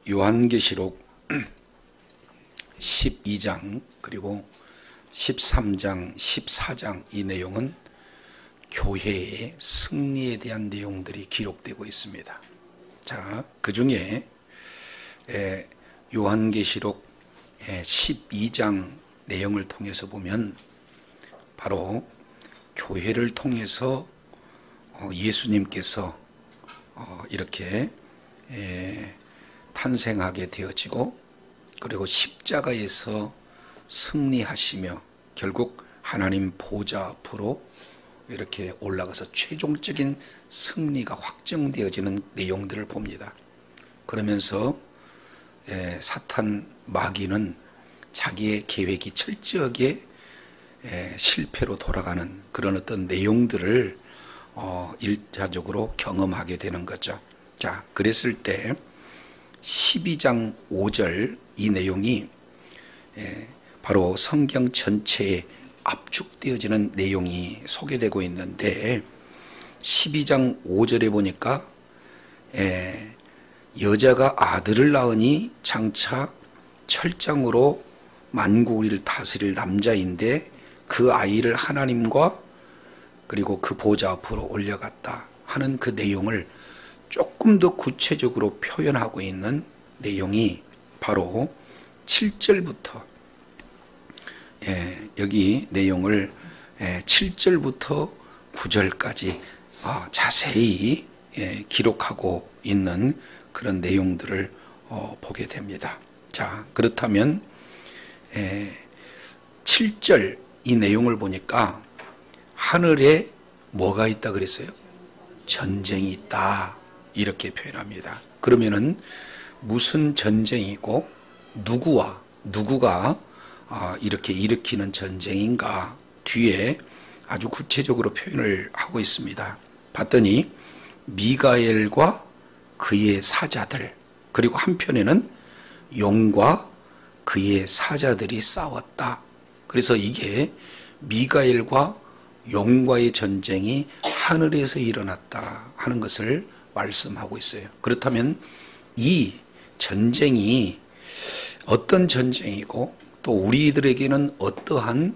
요한계시록 12장 그리고 13장, 14장 이 내용은 교회의 승리에 대한 내용들이 기록되고 있습니다. 자, 그 중에 요한계시록 12장 내용을 통해서 보면 바로 교회를 통해서 예수님께서 이렇게 탄생하게 되어지고 그리고 십자가에서 승리하시며 결국 하나님 보좌 앞으로 이렇게 올라가서 최종적인 승리가 확정되어지는 내용들을 봅니다. 그러면서 사탄 마귀는 자기의 계획이 철저하게 실패로 돌아가는 그런 어떤 내용들을 일차적으로 경험하게 되는 거죠. 자, 그랬을 때 12장 5절 이 내용이 바로 성경 전체에 압축되어지는 내용이 소개되고 있는데 12장 5절에 보니까 여자가 아들을 낳으니 장차 철장으로 만국을 다스릴 남자인데 그 아이를 하나님과 그리고 그 보좌 앞으로 올려갔다 하는 그 내용을 조금 더 구체적으로 표현하고 있는 내용이 바로 7절부터 여기 내용을 7절부터 9절까지 자세히 기록하고 있는 그런 내용들을 보게 됩니다. 자, 그렇다면 7절 이 내용을 보니까 하늘에 뭐가 있다 그랬어요? 전쟁이 있다 이렇게 표현합니다. 그러면은 무슨 전쟁이고 누구가 이렇게 일으키는 전쟁인가 뒤에 아주 구체적으로 표현을 하고 있습니다. 봤더니 미가엘과 그의 사자들 그리고 한편에는 용과 그의 사자들이 싸웠다. 그래서 이게 미가엘과 용과의 전쟁이 하늘에서 일어났다 하는 것을 말씀하고 있어요. 그렇다면 이 전쟁이 어떤 전쟁이고 또 우리들에게는 어떠한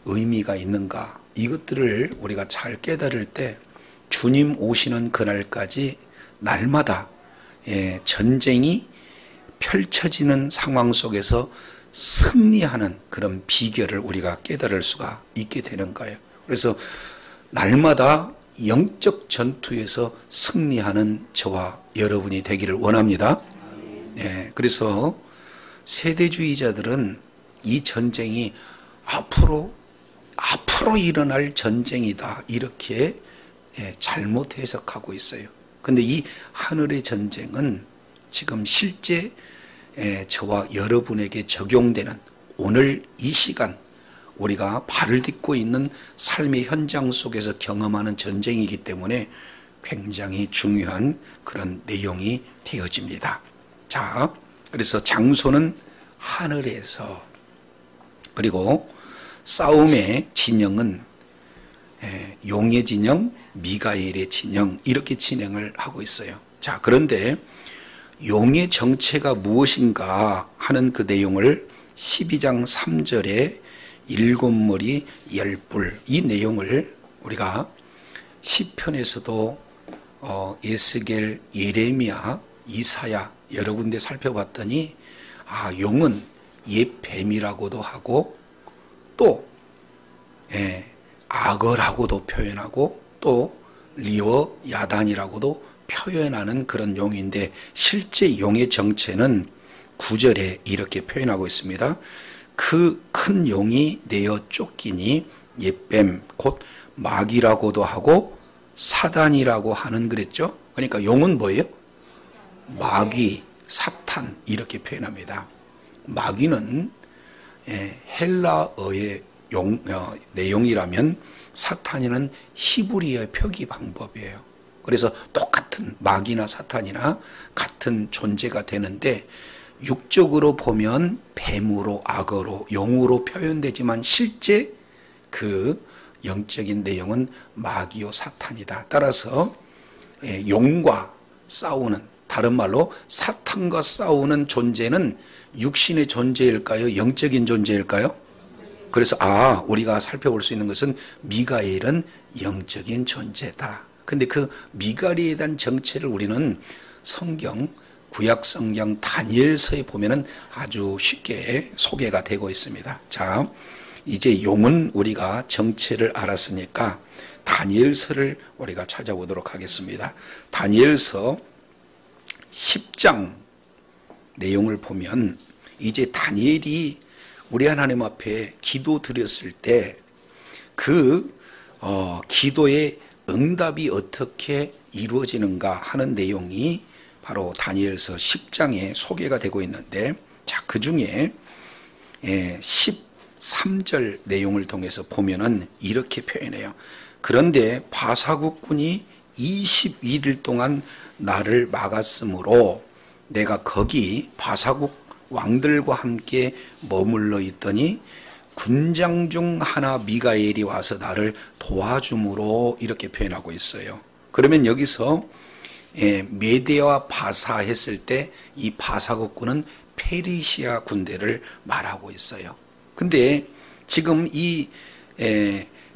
의미가 있는가 이것들을 우리가 잘 깨달을 때 주님 오시는 그날까지 날마다 전쟁이 펼쳐지는 상황 속에서 승리하는 그런 비결을 우리가 깨달을 수가 있게 되는 거예요. 그래서 날마다 영적 전투에서 승리하는 저와 여러분이 되기를 원합니다. 그래서 세대주의자들은 이 전쟁이 앞으로 일어날 전쟁이다 이렇게 잘못 해석하고 있어요. 근데 이 하늘의 전쟁은 지금 실제 저와 여러분에게 적용되는 오늘 이 시간 우리가 발을 딛고 있는 삶의 현장 속에서 경험하는 전쟁이기 때문에 굉장히 중요한 그런 내용이 되어집니다. 자, 그래서 장소는 하늘에서 그리고 싸움의 진영은 용의 진영, 미가엘의 진영 이렇게 진행을 하고 있어요. 자, 그런데 용의 정체가 무엇인가 하는 그 내용을 12장 3절에 7머리 10뿔 이 내용을 우리가 시편에서도 에스겔, 예레미야, 이사야 여러 군데 살펴봤더니 용은 옛 뱀이라고도 하고 또 악어라고도 표현하고 또 리어 야단이라고도 표현하는 그런 용인데 실제 용의 정체는 9절에 이렇게 표현하고 있습니다. 그 큰 용이 내어 쫓기니 옛뱀 곧 마귀라고도 하고 사단이라고 하는 그랬죠. 그러니까 용은 뭐예요? 마귀, 사탄 이렇게 표현합니다. 마귀는 헬라어의 내용이라면 사탄이는 히브리어의 표기 방법이에요. 그래서 똑같은 마귀나 사탄이나 같은 존재가 되는데 육적으로 보면 뱀으로 악어로 용으로 표현되지만 실제 그 영적인 내용은 마귀요 사탄이다. 따라서 용과 싸우는 다른 말로 사탄과 싸우는 존재는 육신의 존재일까요? 영적인 존재일까요? 그래서 우리가 살펴볼 수 있는 것은 미가엘은 영적인 존재다. 근데 그 미가엘에 대한 정체를 우리는 성경, 구약 성경 다니엘서에 보면은 아주 쉽게 소개가 되고 있습니다. 자, 이제 용은 우리가 정체를 알았으니까 다니엘서를 우리가 찾아보도록 하겠습니다. 다니엘서 10장 내용을 보면 이제 다니엘이 우리 하나님 앞에 기도 드렸을 때 그 기도의 응답이 어떻게 이루어지는가 하는 내용이 바로 다니엘서 10장에 소개가 되고 있는데, 자, 그 중에 13절 내용을 통해서 보면은 이렇게 표현해요. 그런데 바사국군이 21일 동안 나를 막았으므로 내가 거기 바사국 왕들과 함께 머물러 있더니 군장 중 하나 미가엘이 와서 나를 도와줌으로 이렇게 표현하고 있어요. 그러면 여기서 메대와 바사 했을 때 이 바사국군은 페르시아 군대를 말하고 있어요. 근데 지금 이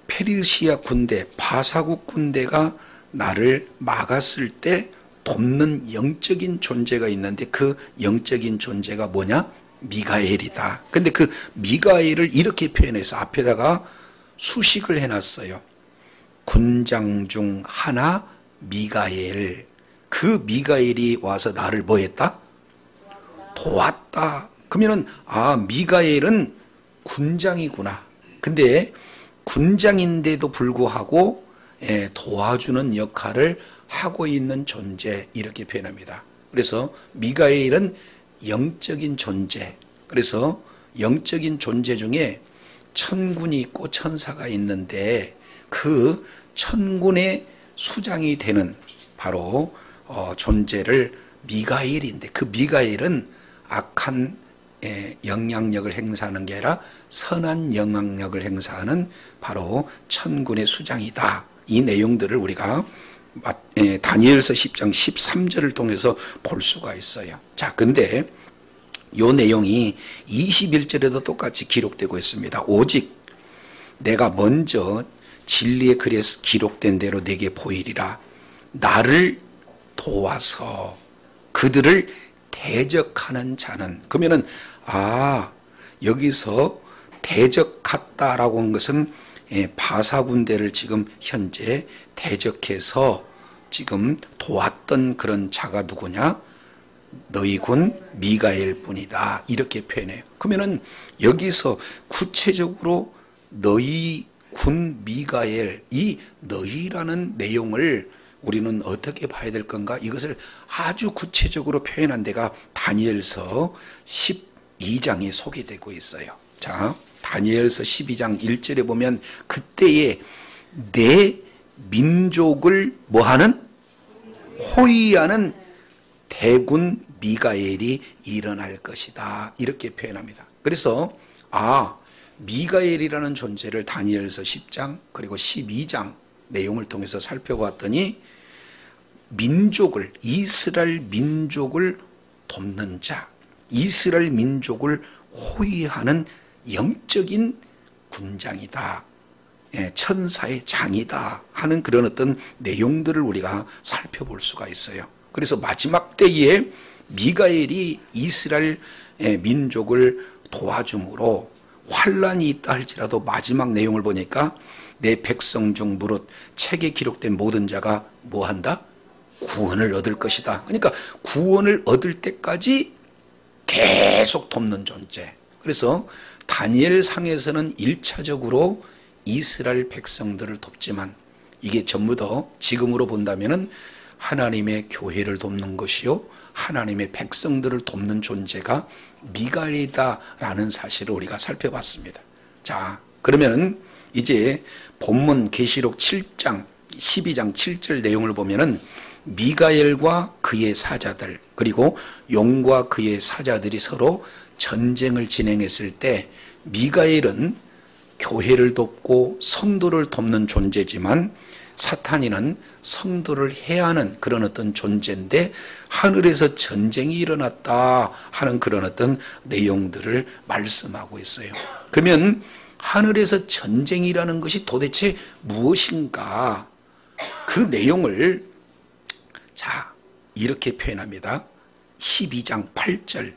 페르시아 군대, 바사국 군대가 나를 막았을 때 돕는 영적인 존재가 있는데 그 영적인 존재가 뭐냐? 미가엘이다. 근데 그 미가엘을 이렇게 표현해서 앞에다가 수식을 해놨어요. 군장 중 하나 미가엘. 그 미가엘이 와서 나를 뭐 했다? 도왔다. 그러면은 미가엘은 군장이구나. 근데 군장인데도 불구하고 도와주는 역할을 하고 있는 존재, 이렇게 표현합니다. 그래서 미가엘은 영적인 존재. 그래서 영적인 존재 중에 천군이 있고 천사가 있는데 그 천군의 수장이 되는 바로 존재를 미가엘인데, 그 미가엘은 악한 영향력을 행사하는 게 아니라 선한 영향력을 행사하는 바로 천군의 수장이다. 이 내용들을 우리가 다니엘서 10장 13절을 통해서 볼 수가 있어요. 자, 근데 이 내용이 21절에도 똑같이 기록되고 있습니다. 오직 내가 먼저 진리의 글에 기록된 대로 내게 보이리라. 나를 도와서 그들을 대적하는 자는, 그러면은 여기서 대적했다라고 한 것은 바사 군대를 지금 현재 대적해서 지금 도왔던 그런 자가 누구냐? 너희 군 미가엘 뿐이다. 이렇게 표현해요. 그러면은 여기서 구체적으로 너희 군 미가엘, 이 너희라는 내용을 우리는 어떻게 봐야 될 건가? 이것을 아주 구체적으로 표현한 데가 다니엘서 12장에 소개되고 있어요. 자, 다니엘서 12장 1절에 보면 그때에 내 민족을 뭐하는? 호위하는 대군 미가엘이 일어날 것이다. 이렇게 표현합니다. 그래서 미가엘이라는 존재를 다니엘서 10장 그리고 12장 내용을 통해서 살펴봤더니 민족을, 이스라엘 민족을 돕는 자, 이스라엘 민족을 호위하는 영적인 군장이다. 천사의 장이다 하는 그런 어떤 내용들을 우리가 살펴볼 수가 있어요. 그래서 마지막 때에 미가엘이 이스라엘 민족을 도와줌으로 환란이 있다 할지라도 마지막 내용을 보니까 내 백성 중 무릇 책에 기록된 모든 자가 뭐한다? 구원을 얻을 것이다. 그러니까 구원을 얻을 때까지 계속 돕는 존재. 그래서 다니엘 상에서는 1차적으로 이스라엘 백성들을 돕지만 이게 전부 다 지금으로 본다면은 하나님의 교회를 돕는 것이요, 하나님의 백성들을 돕는 존재가 미가엘이다라는 사실을 우리가 살펴봤습니다. 자, 그러면은 이제 본문 계시록 7장 12장 7절 내용을 보면은 미가엘과 그의 사자들 그리고 용과 그의 사자들이 서로 전쟁을 진행했을 때 미가엘은 교회를 돕고 성도를 돕는 존재지만 사탄이는 성도를 해하는 그런 어떤 존재인데 하늘에서 전쟁이 일어났다 하는 그런 어떤 내용들을 말씀하고 있어요. 그러면 하늘에서 전쟁이라는 것이 도대체 무엇인가? 그 내용을 자 이렇게 표현합니다. 12장 8절.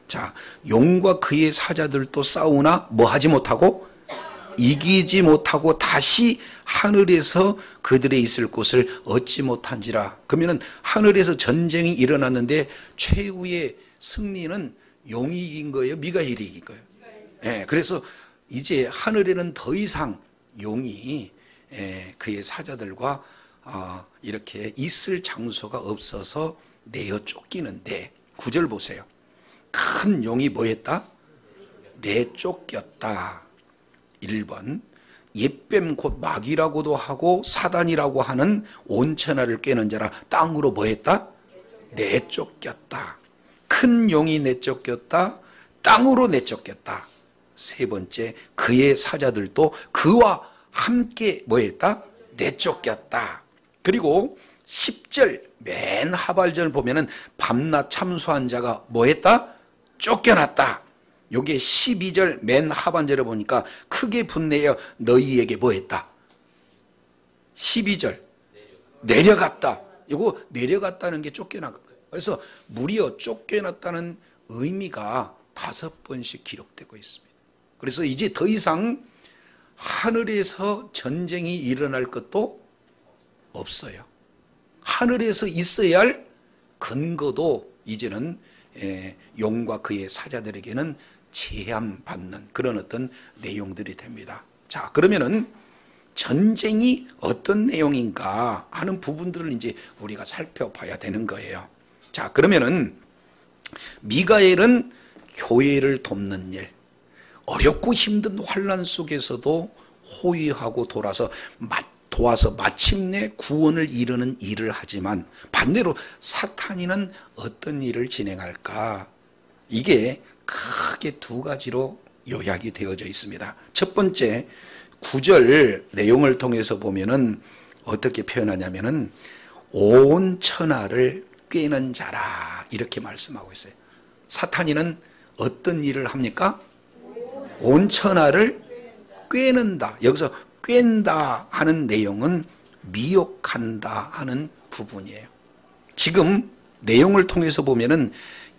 자, 용과 그의 사자들도 싸우나 뭐 하지 못하고 이기지 못하고 다시 하늘에서 그들의 있을 곳을 얻지 못한지라. 그러면 하늘에서 전쟁이 일어났는데 최후의 승리는 용이 이긴 거예요? 미가엘이 이긴 거예요? 네, 그래서 이제 하늘에는 더 이상 용이 그의 사자들과 이렇게 있을 장소가 없어서 내어 쫓기는데 9절 보세요. 큰 용이 뭐 했다? 내쫓겼다. 1번 옛뱀 곧 마귀라고도 하고 사단이라고 하는 온천하를 꿰는 자라 땅으로 뭐 했다? 내쫓겼다. 큰 용이 내쫓겼다. 땅으로 내쫓겼다. 세 번째 그의 사자들도 그와 함께 뭐 했다? 내쫓겼다. 그리고 10절 맨 하발절 보면은 밤낮 참수한 자가 뭐 했다? 쫓겨났다. 요게 12절 맨 하반절에 보니까 크게 분내어 너희에게 뭐 했다? 12절 내려갔다. 이거 내려갔다는 게 쫓겨난 거예요. 그래서 무려 쫓겨났다는 의미가 5번씩 기록되고 있습니다. 그래서 이제 더 이상 하늘에서 전쟁이 일어날 것도 없어요. 하늘에서 있어야 할 근거도 이제는 용과 그의 사자들에게는 제한받는 그런 어떤 내용들이 됩니다. 자, 그러면은 전쟁이 어떤 내용인가 하는 부분들을 이제 우리가 살펴봐야 되는 거예요. 자, 그러면은 미가엘은 교회를 돕는 일, 어렵고 힘든 환난 속에서도 호위하고 도와서 마침내 구원을 이루는 일을 하지만 반대로 사탄이는 어떤 일을 진행할까? 이게 크게 두 가지로 요약이 되어져 있습니다. 첫 번째 9절 내용을 통해서 보면은 어떻게 표현하냐면은 온 천하를 꿰는 자라 이렇게 말씀하고 있어요. 사탄이는 어떤 일을 합니까? 온 천하를 꿰는다. 여기서 꿰는다 하는 내용은 미혹한다 하는 부분이에요. 지금 내용을 통해서 보면은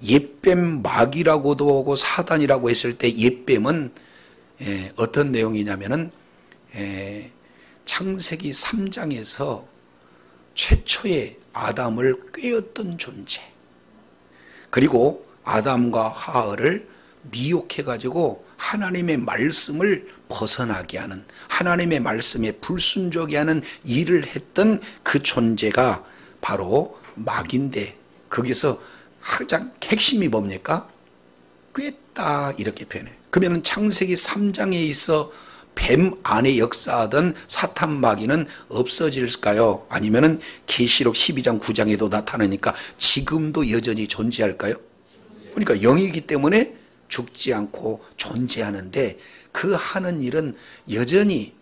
옛뱀 마귀라고도 하고 사단이라고 했을 때 옛뱀은 어떤 내용이냐면은 창세기 3장에서 최초의 아담을 꿰었던 존재, 그리고 아담과 하와를 미혹해가지고 하나님의 말씀을 벗어나게 하는, 하나님의 말씀에 불순종하게 하는 일을 했던 그 존재가 바로 마귀인데, 거기서 가장 핵심이 뭡니까? 꿰다 이렇게 표현해요. 그러면 창세기 3장에 있어 뱀 안에 역사하던 사탄 마귀는 없어질까요? 아니면은 계시록 12장 9장에도 나타나니까 지금도 여전히 존재할까요? 그러니까 영이기 때문에 죽지 않고 존재하는데 그 하는 일은 여전히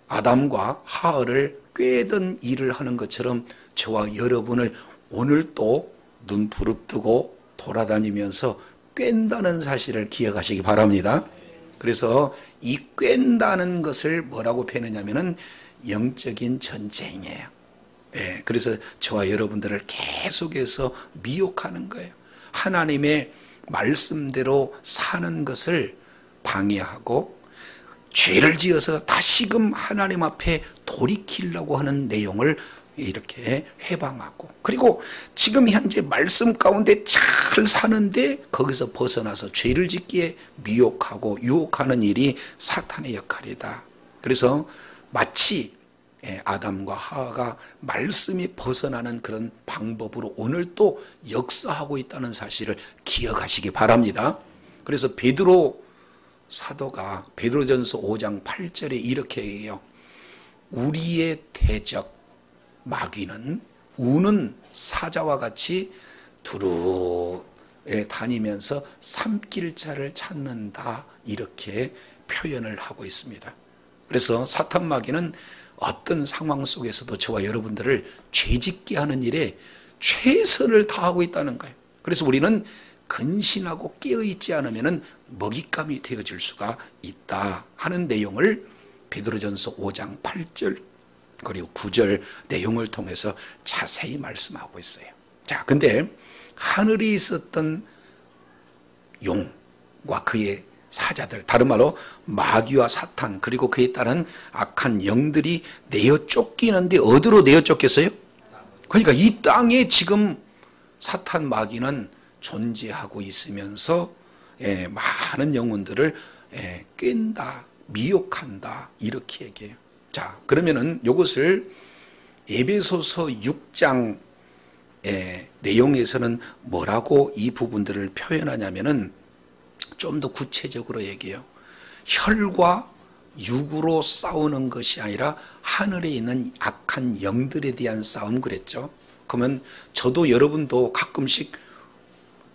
아담과 하와를 꿰던 일을 하는 것처럼 저와 여러분을 오늘 또 눈 부릅뜨고 돌아다니면서 꿰다는 사실을 기억하시기 바랍니다. 그래서 이 꿰다는 것을 뭐라고 표현하냐면은 영적인 전쟁이에요. 그래서 저와 여러분들을 계속해서 미혹하는 거예요. 하나님의 말씀대로 사는 것을 방해하고 죄를 지어서 다시금 하나님 앞에 돌이키려고 하는 내용을 이렇게 해방하고, 그리고 지금 현재 말씀 가운데 잘 사는데 거기서 벗어나서 죄를 짓기에 미혹하고 유혹하는 일이 사탄의 역할이다. 그래서 마치 아담과 하와가 말씀이 벗어나는 그런 방법으로 오늘 또 역사하고 있다는 사실을 기억하시기 바랍니다. 그래서 베드로 사도가 베드로전서 5장 8절에 이렇게 해요. 우리의 대적 마귀는 우는 사자와 같이 두루에 다니면서 삼킬 자를 찾는다, 이렇게 표현을 하고 있습니다. 그래서 사탄 마귀는 어떤 상황 속에서도 저와 여러분들을 죄짓게 하는 일에 최선을 다하고 있다는 거예요. 그래서 우리는 근신하고 깨어있지 않으면 먹잇감이 되어질 수가 있다 하는 내용을 베드로전서 5장 8절 그리고 9절 내용을 통해서 자세히 말씀하고 있어요. 자, 근데 하늘에 있었던 용과 그의 사자들, 다른 말로 마귀와 사탄 그리고 그에 따른 악한 영들이 내어 쫓기는데 어디로 내어 쫓겼어요? 그러니까 이 땅에 지금 사탄 마귀는 존재하고 있으면서 많은 영혼들을 깬다, 미혹한다 이렇게 얘기해요. 자, 그러면은 이것을 에베소서 6장 내용에서는 뭐라고 이 부분들을 표현하냐면은 좀 더 구체적으로 얘기해요. 혈과 육으로 싸우는 것이 아니라 하늘에 있는 악한 영들에 대한 싸움 그랬죠. 그러면 저도 여러분도 가끔씩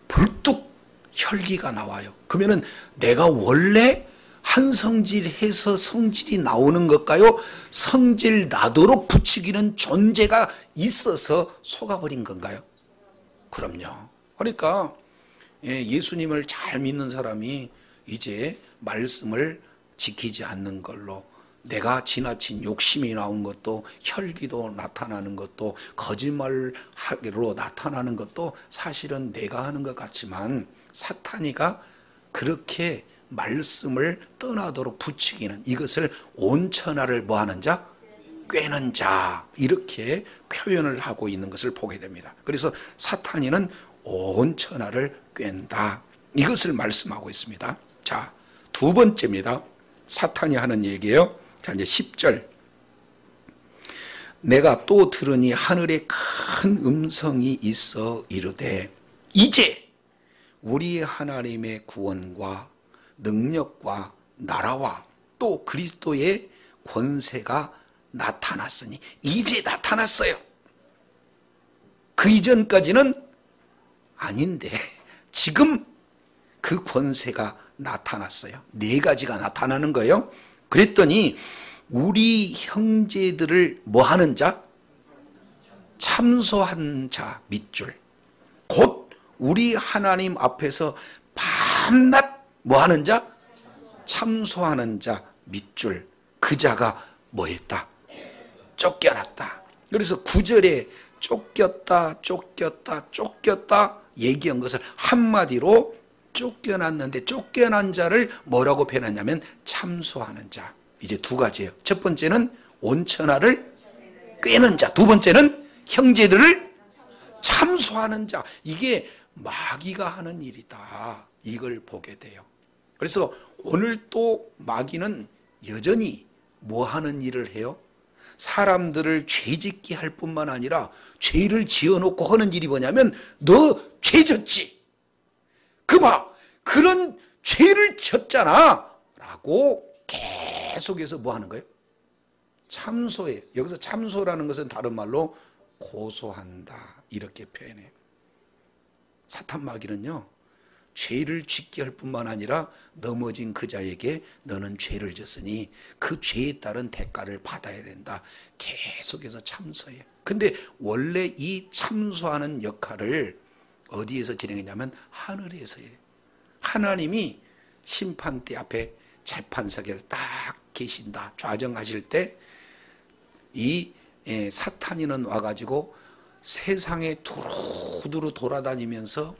불뚝 혈기가 나와요. 그러면은 내가 원래 한 성질해서 성질이 나오는 것까요? 성질 나도록 부추기는 존재가 있어서 속아버린 건가요? 그럼요. 그러니까 예수님을 잘 믿는 사람이 이제 말씀을 지키지 않는 걸로 내가 지나친 욕심이 나온 것도 혈기도 나타나는 것도 거짓말하기로 나타나는 것도 사실은 내가 하는 것 같지만 사탄이가 그렇게 말씀을 떠나도록 부추기는 이것을 온천하를 뭐하는 자? 꿰는 자 이렇게 표현을 하고 있는 것을 보게 됩니다. 그래서 사탄이는 온천하를 꿰는다 이것을 말씀하고 있습니다. 자, 두 번째입니다. 사탄이 하는 얘기예요. 자, 이제 10절 내가 또 들으니 하늘에 큰 음성이 있어 이르되 이제 우리 하나님의 구원과 능력과 나라와 또 그리스도의 권세가 나타났으니 이제 나타났어요. 그 이전까지는 아닌데 지금 그 권세가 나타났어요. 네 가지가 나타나는 거예요. 그랬더니 우리 형제들을 뭐하는 자? 참소한 자 밑줄. 곧 우리 하나님 앞에서 밤낮 뭐하는 자? 참소하는 자 밑줄. 그 자가 뭐했다? 쫓겨났다. 그래서 9절에 쫓겼다 얘기한 것을 한마디로 쫓겨났는데 쫓겨난 자를 뭐라고 표현하냐면 참소하는 자. 이제 두 가지예요. 첫 번째는 온천하를 꿰는 자, 두 번째는 형제들을 참소하는 자. 이게 마귀가 하는 일이다. 이걸 보게 돼요. 그래서 오늘 또 마귀는 여전히 뭐 하는 일을 해요? 사람들을 죄짓게 할 뿐만 아니라 죄를 지어놓고 하는 일이 뭐냐면 너 죄졌지? 그 봐, 그런 죄를 졌잖아 라고 계속해서 뭐 하는 거예요? 참소해. 여기서 참소라는 것은 다른 말로 고소한다 이렇게 표현해요. 사탄 마귀는요 죄를 짓게 할 뿐만 아니라 넘어진 그 자에게 너는 죄를 졌으니 그 죄에 따른 대가를 받아야 된다. 계속해서 참소해요. 근데 원래 이 참소하는 역할을 어디에서 진행했냐면 하늘에서 해요. 하나님이 심판대 앞에 재판석에서 딱 계신다. 좌정하실 때 이 사탄이는 와가지고 세상에 두루두루 돌아다니면서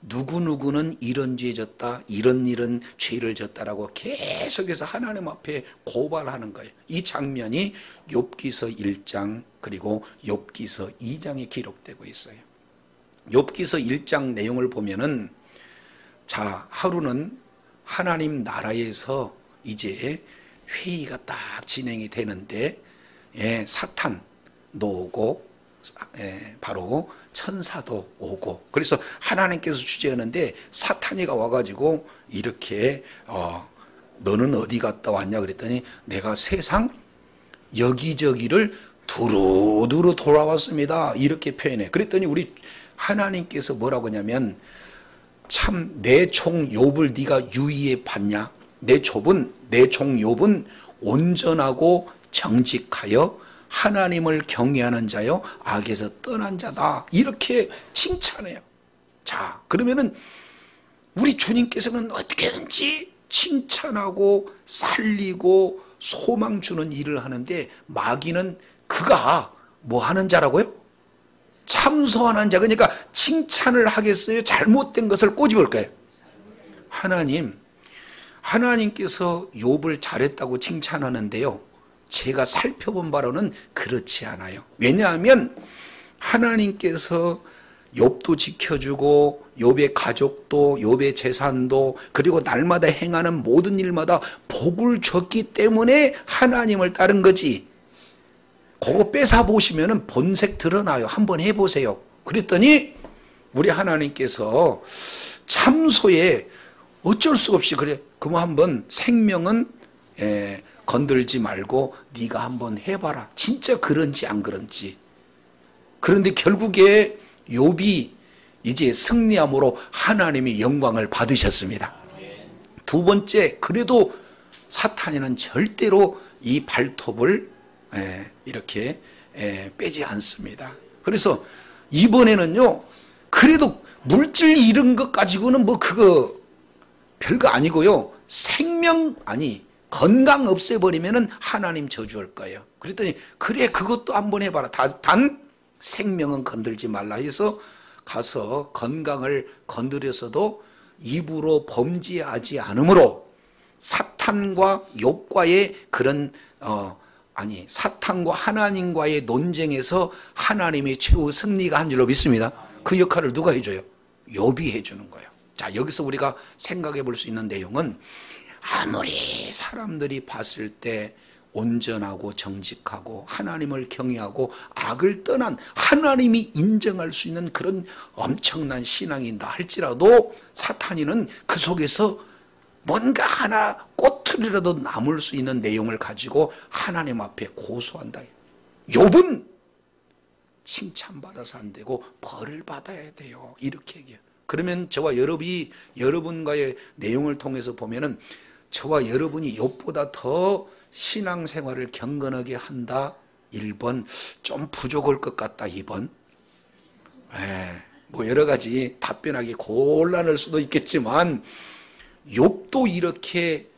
누구누구는 이런 죄 졌다, 이런 죄를 졌다라고 계속해서 하나님 앞에 고발하는 거예요. 이 장면이 욥기서 1장 그리고 욥기서 2장에 기록되고 있어요. 욥기서 1장 내용을 보면은 자, 하루는 하나님 나라에서 이제 회의가 딱 진행이 되는데 사탄도 오고 바로 천사도 오고 그래서 하나님께서 주재하는데 사탄이가 와가지고 이렇게 너는 어디 갔다 왔냐 그랬더니 내가 세상 여기저기를 두루두루 돌아왔습니다 이렇게 표현해. 그랬더니 우리 하나님께서 뭐라고 하냐면 참 내 종 욥을 네가 유의해 봤냐? 내 종 욥은 온전하고 정직하여 하나님을 경외하는 자요 악에서 떠난 자다, 이렇게 칭찬해요. 자, 그러면은 우리 주님께서는 어떻게든지 칭찬하고 살리고 소망 주는 일을 하는데, 마귀는 그가 뭐 하는 자라고요? 참소하는 자. 그러니까 칭찬을 하겠어요? 잘못된 것을 꼬집을 거예요. 하나님께서 욥을 잘했다고 칭찬하는데요, 제가 살펴본 바로는 그렇지 않아요. 왜냐하면 하나님께서 욥도 지켜주고 욥의 가족도 욥의 재산도 그리고 날마다 행하는 모든 일마다 복을 줬기 때문에 하나님을 따른 거지. 그거 뺏어 보시면 본색 드러나요. 한번 해보세요. 그랬더니 우리 하나님께서 참소에 어쩔 수 없이 그래, 그럼 한번 생명은 건들지 말고 네가 한번 해봐라. 진짜 그런지 안 그런지. 그런데 결국에 욥이 이제 승리함으로 하나님의 영광을 받으셨습니다. 두 번째, 그래도 사탄이는 절대로 이 발톱을 이렇게 빼지 않습니다. 그래서 이번에는요, 그래도 물질 잃은 것 가지고는 뭐 그거 별거 아니고요, 건강 없애버리면은 하나님 저주할 거예요. 그랬더니 그래, 그것도 한번 해봐라. 단 생명은 건들지 말라 해서 가서 건강을 건드려서도 입으로 범죄하지 않으므로 사탄과 욥과의 그런 사탄과 하나님과의 논쟁에서 하나님의 최후 승리가 한 줄로 믿습니다. 그 역할을 누가 해줘요? 욥이 해주는 거예요. 자, 여기서 우리가 생각해 볼 수 있는 내용은, 아무리 사람들이 봤을 때 온전하고 정직하고 하나님을 경외하고 악을 떠난 하나님이 인정할 수 있는 그런 엄청난 신앙인다 할지라도 사탄이는 그 속에서 뭔가 하나 꼬투리라도 남을 수 있는 내용을 가지고 하나님 앞에 고소한다. 욥은 칭찬받아서 안 되고 벌을 받아야 돼요. 이렇게 얘기해요. 그러면 저와 여러분과의 내용을 통해서 보면은 저와 여러분이 욥보다 더 신앙생활을 경건하게 한다. 1번, 좀 부족할 것 같다. 2번, 뭐 여러 가지 답변하기 곤란할 수도 있겠지만 욥도 이렇게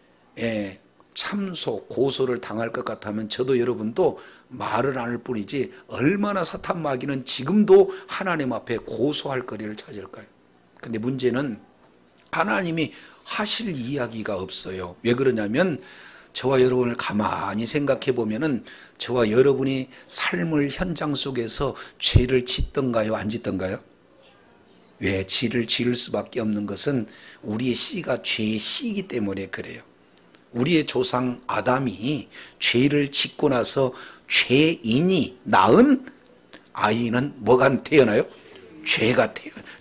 참소, 고소를 당할 것 같다면 저도 여러분도 말을 안 할 뿐이지 얼마나 사탄 마귀는 지금도 하나님 앞에 고소할 거리를 찾을까요? 근데 문제는 하나님이 하실 이야기가 없어요. 왜 그러냐면 저와 여러분을 가만히 생각해 보면은 저와 여러분이 삶의 현장 속에서 죄를 짓던가요, 안 짓던가요? 왜 죄를 지을 수밖에 없는 것은 우리의 씨가 죄의 씨이기 때문에 그래요. 우리의 조상 아담이 죄를 짓고 나서 죄인이 낳은 아이는 뭐가 태어나요?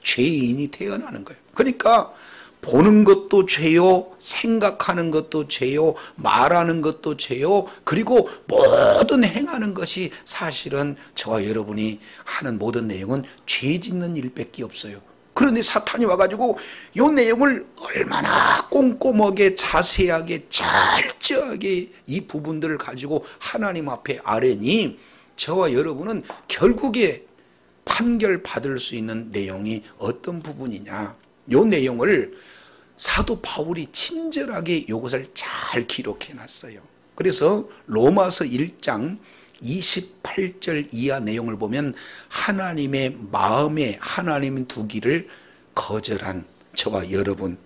죄인이 태어나는 거예요. 그러니까 보는 것도 죄요, 생각하는 것도 죄요, 말하는 것도 죄요, 그리고 모든 행하는 것이 사실은 저와 여러분이 하는 모든 내용은 죄 짓는 일밖에 없어요. 그런데 사탄이 와가지고 이 내용을 얼마나 꼼꼼하게 자세하게 철저하게 이 부분들을 가지고 하나님 앞에 아뢰니 저와 여러분은 결국에 판결받을 수 있는 내용이 어떤 부분이냐, 이 내용을 사도 바울이 친절하게 이것을 잘 기록해 놨어요. 그래서 로마서 1장 28절 이하 내용을 보면 하나님의 마음에 하나님 두기를 거절한 저와 여러분,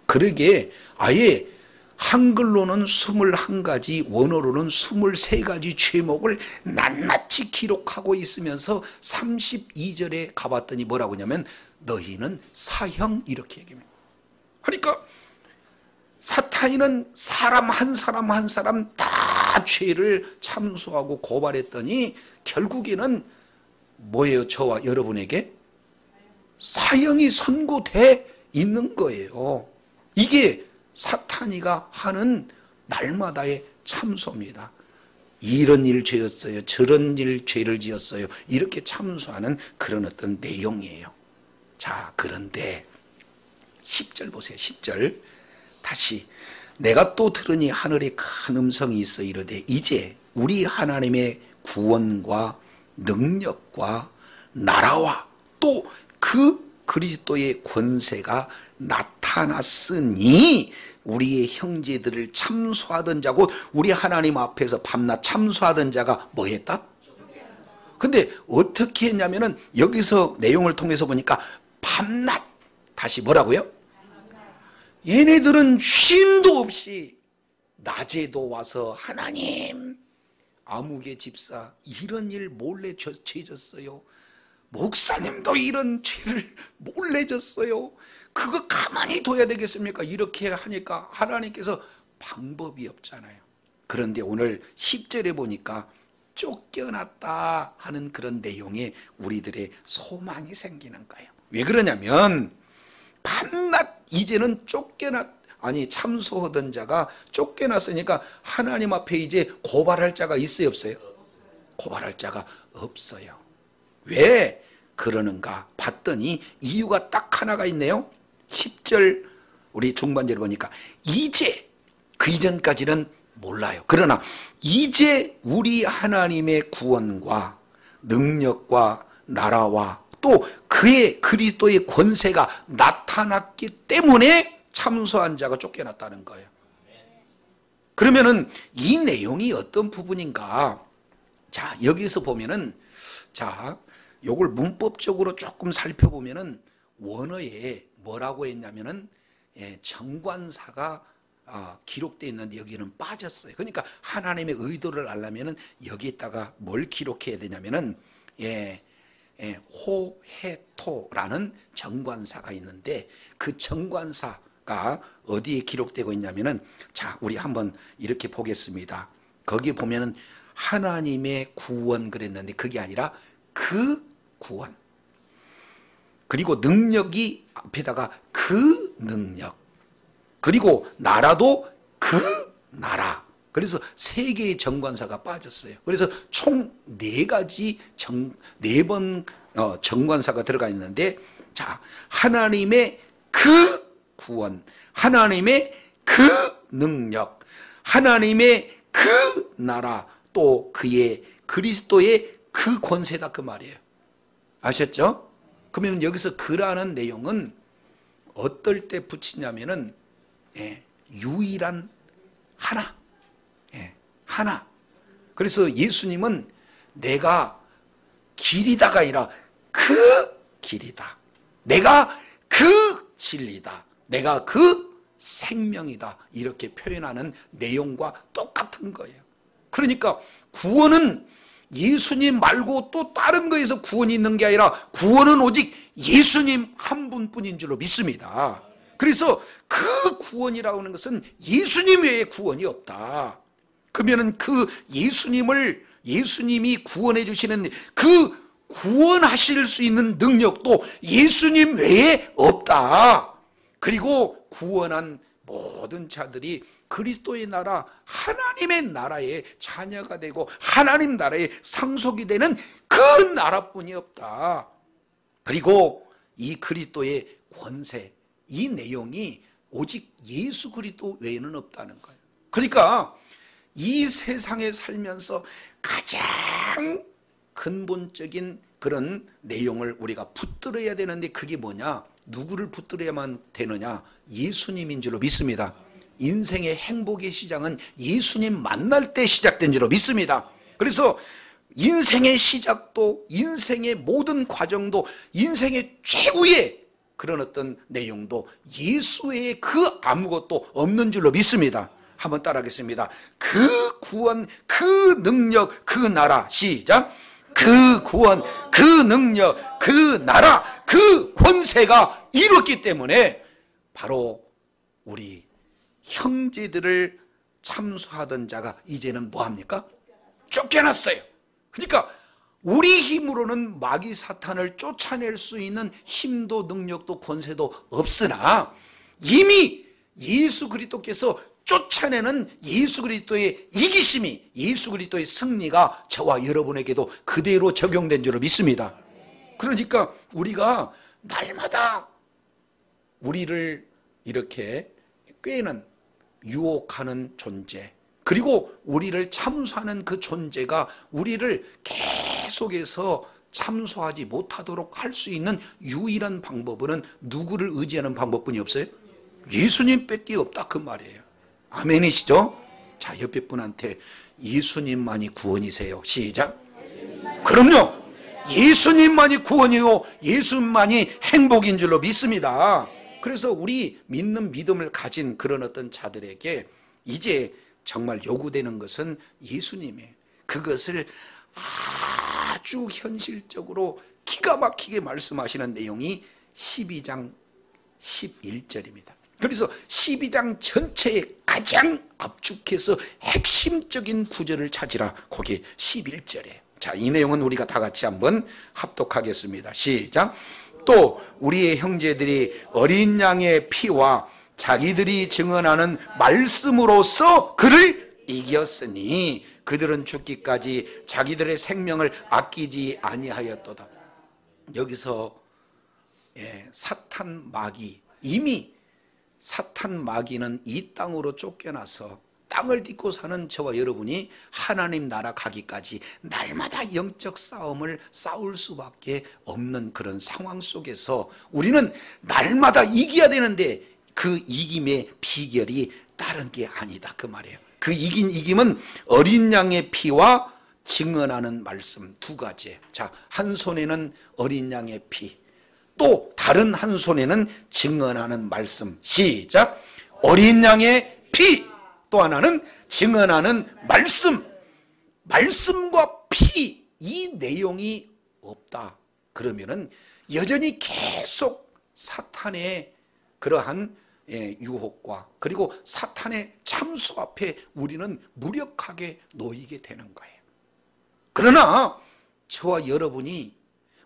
그러기에 아예 한글로는 21가지, 원어로는 23가지 죄목을 낱낱이 기록하고 있으면서 32절에 가봤더니 뭐라고 하냐면 너희는 사형, 이렇게 얘기합니다. 그러니까 사탄이는 사람 한 사람 다 죄를 참소하고 고발했더니 결국에는 뭐예요? 저와 여러분에게 사형이 선고돼 있는 거예요. 이게 사탄이가 하는 날마다의 참소입니다. 이런 일 죄였어요, 저런 일 죄를 지었어요, 이렇게 참소하는 그런 어떤 내용이에요. 자, 그런데 10절 보세요. 10절 다시 내가 또 들으니 하늘에 큰 음성이 있어 이르되 이제 우리 하나님의 구원과 능력과 나라와 또 그 그리스도의 권세가 나타났으니 우리의 형제들을 참소하던 자 곧 우리 하나님 앞에서 밤낮 참소하던 자가 뭐 했다? 근데 어떻게 했냐면은 여기서 내용을 통해서 보니까 밤낮, 다시 뭐라고요? 얘네들은 쉼도 없이 낮에도 와서 하나님, 아무개 집사 이런 일 몰래 죄졌어요. 목사님도 이런 죄를 몰래 졌어요. 그거 가만히 둬야 되겠습니까? 이렇게 하니까 하나님께서 방법이 없잖아요. 그런데 오늘 10절에 보니까 쫓겨났다 하는 그런 내용에 우리들의 소망이 생기는 거예요. 왜 그러냐면 밤낮 이제는 참소하던 자가 쫓겨났으니까 하나님 앞에 이제 고발할 자가 있어요, 없어요? 고발할 자가 없어요. 왜 그러는가 봤더니 이유가 딱 하나가 있네요. 10절 우리 중반절에 보니까 이제, 그 이전까지는 몰라요. 그러나 이제 우리 하나님의 구원과 능력과 나라와 또 그의 그리스도의 권세가 나타났기 때문에 참소한 자가 쫓겨났다는 거예요. 그러면은 이 내용이 어떤 부분인가? 자, 여기서 보면은, 자, 요걸 문법적으로 조금 살펴보면은 원어에 뭐라고 했냐면은 정관사가 기록되어 있는데 여기는 빠졌어요. 그러니까 하나님의 의도를 알려면은 여기에다가 뭘 기록해야 되냐면은 호해토라는 정관사가 있는데 그 정관사가 어디에 기록되고 있냐면은, 자, 우리 한번 이렇게 보겠습니다. 거기 보면은 하나님의 구원 그랬는데 그게 아니라 그 구원, 그리고 능력이 앞에다가 그 능력, 그리고 나라도 그 나라. 그래서 세 개의 정관사가 빠졌어요. 그래서 총 네 가지 네 번 정관사가 들어가 있는데, 자, 하나님의 그 구원, 하나님의 그 능력, 하나님의 그 나라, 또 그의 그리스도의 그 권세다 그 말이에요. 아셨죠? 그러면 여기서 그라는 내용은 어떨 때 붙이냐면은 유일한 하나, 하나. 그래서 예수님은 내가 길이다가 아니라 그 길이다, 내가 그 진리다, 내가 그 생명이다, 이렇게 표현하는 내용과 똑같은 거예요. 그러니까 구원은 예수님 말고 또 다른 거에서 구원이 있는 게 아니라 구원은 오직 예수님 한 분뿐인 줄로 믿습니다. 그래서 그 구원이라고 하는 것은 예수님 외에 구원이 없다. 그러면은 그 예수님이 구원해 주시는 그 구원하실 수 있는 능력도 예수님 외에 없다. 그리고 구원한 모든 자들이 그리스도의 나라, 하나님의 나라의 자녀가 되고 하나님 나라의 상속이 되는 그 나라뿐이 없다. 그리고 이 그리스도의 권세, 이 내용이 오직 예수 그리스도 외에는 없다는 거예요. 그러니까 이 세상에 살면서 가장 근본적인 그런 내용을 우리가 붙들어야 되는데 그게 뭐냐? 누구를 붙들어야만 되느냐? 예수님인 줄로 믿습니다. 인생의 행복의 시작은 예수님 만날 때 시작된 줄로 믿습니다. 그래서 인생의 시작도, 인생의 모든 과정도, 인생의 최후의 그런 어떤 내용도 예수 외에 그 아무것도 없는 줄로 믿습니다. 한번 따라하겠습니다. 그 구원, 그 능력, 그 나라. 시작. 그 구원, 그 능력, 그 나라, 그 권세가 이뤘기 때문에 바로 우리 형제들을 참소하던 자가 이제는 뭐합니까? 쫓겨났어요. 그러니까 우리 힘으로는 마귀 사탄을 쫓아낼 수 있는 힘도 능력도 권세도 없으나 이미 예수 그리스도께서 쫓아내는 예수 그리스도의 이기심이, 예수 그리스도의 승리가 저와 여러분에게도 그대로 적용된 줄로 믿습니다. 그러니까 우리가 날마다 우리를 이렇게 꾀는 유혹하는 존재, 그리고 우리를 참소하는 그 존재가 우리를 계속해서 참소하지 못하도록 할 수 있는 유일한 방법은 누구를 의지하는 방법뿐이 없어요? 예수님밖에 없다 그 말이에요. 아멘이시죠? 자, 옆에 분한테 예수님만이 구원이세요. 시작. 그럼요. 예수님만이 구원이요, 예수님만이 행복인 줄로 믿습니다. 그래서 우리 믿는 믿음을 가진 그런 어떤 자들에게 이제 정말 요구되는 것은 예수님이에요. 그것을 아주 현실적으로 기가 막히게 말씀하시는 내용이 12장 11절입니다. 그래서 12장 전체에 가장 압축해서 핵심적인 구절을 찾으라. 거기 11절이에요. 자, 이 내용은 우리가 다 같이 한번 합독하겠습니다. 시작. 또 우리의 형제들이 어린 양의 피와 자기들이 증언하는 말씀으로써 그를 이겼으니 그들은 죽기까지 자기들의 생명을 아끼지 아니하였도다. 여기서 사탄 마귀, 이미 사탄 마귀는 이 땅으로 쫓겨나서 땅을 딛고 사는 저와 여러분이 하나님 나라 가기까지 날마다 영적 싸움을 싸울 수밖에 없는 그런 상황 속에서 우리는 날마다 이겨야 되는데 그 이김의 비결이 다른 게 아니다 그 말이에요. 그 이김은 어린 양의 피와 증언하는 말씀 두 가지. 자, 한 손에는 어린 양의 피, 또 다른 한 손에는 증언하는 말씀. 시작. 어린 양의 피, 또 하나는 증언하는 말씀. 말씀과 피, 이 내용이 없다 그러면은 여전히 계속 사탄의 그러한 유혹과 그리고 사탄의 참소 앞에 우리는 무력하게 놓이게 되는 거예요. 그러나 저와 여러분이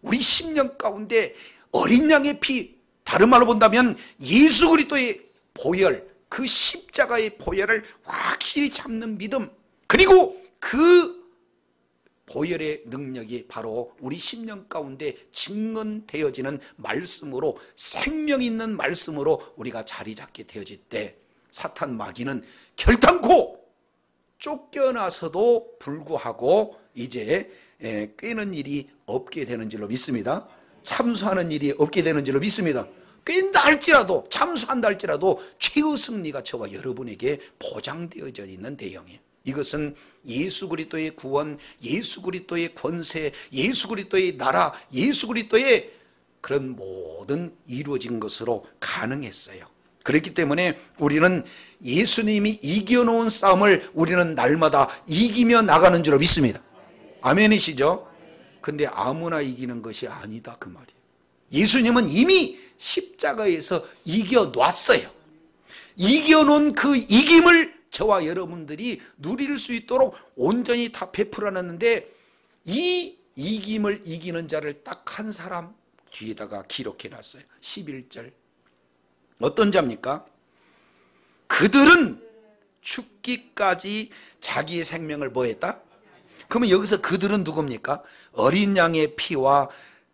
우리 10년 가운데 어린 양의 피, 다른 말로 본다면 예수 그리스도의 보혈, 그 십자가의 보혈을 확실히 잡는 믿음, 그리고 그 보혈의 능력이 바로 우리 10년 가운데 증언되어지는 말씀으로, 생명 있는 말씀으로 우리가 자리 잡게 되어질 때 사탄 마귀는 결단코 쫓겨나서도 불구하고 이제 꿰는 일이 없게 되는 줄로 믿습니다. 참수하는 일이 없게 되는 줄로 믿습니다. 꿰는다 할지라도, 참수한다 할지라도 최후 승리가 저와 여러분에게 보장되어져 있는 내용이에요. 이것은 예수 그리스도의 구원, 예수 그리스도의 권세, 예수 그리스도의 나라, 예수 그리스도의 그런 모든 이루어진 것으로 가능했어요. 그렇기 때문에 우리는 예수님이 이겨놓은 싸움을 우리는 날마다 이기며 나가는 줄로 믿습니다. 아멘이시죠? 근데 아무나 이기는 것이 아니다 그 말이에요. 예수님은 이미 십자가에서 이겨놨어요. 이겨놓은 그 이김을 저와 여러분들이 누릴 수 있도록 온전히 다 베풀어놨는데, 이 이김을 이기는 자를 딱 한 사람 뒤에다가 기록해놨어요. 11절 어떤 자입니까? 그들은 죽기까지 자기의 생명을 뭐 했다? 그러면 여기서 그들은 누굽니까? 어린 양의 피와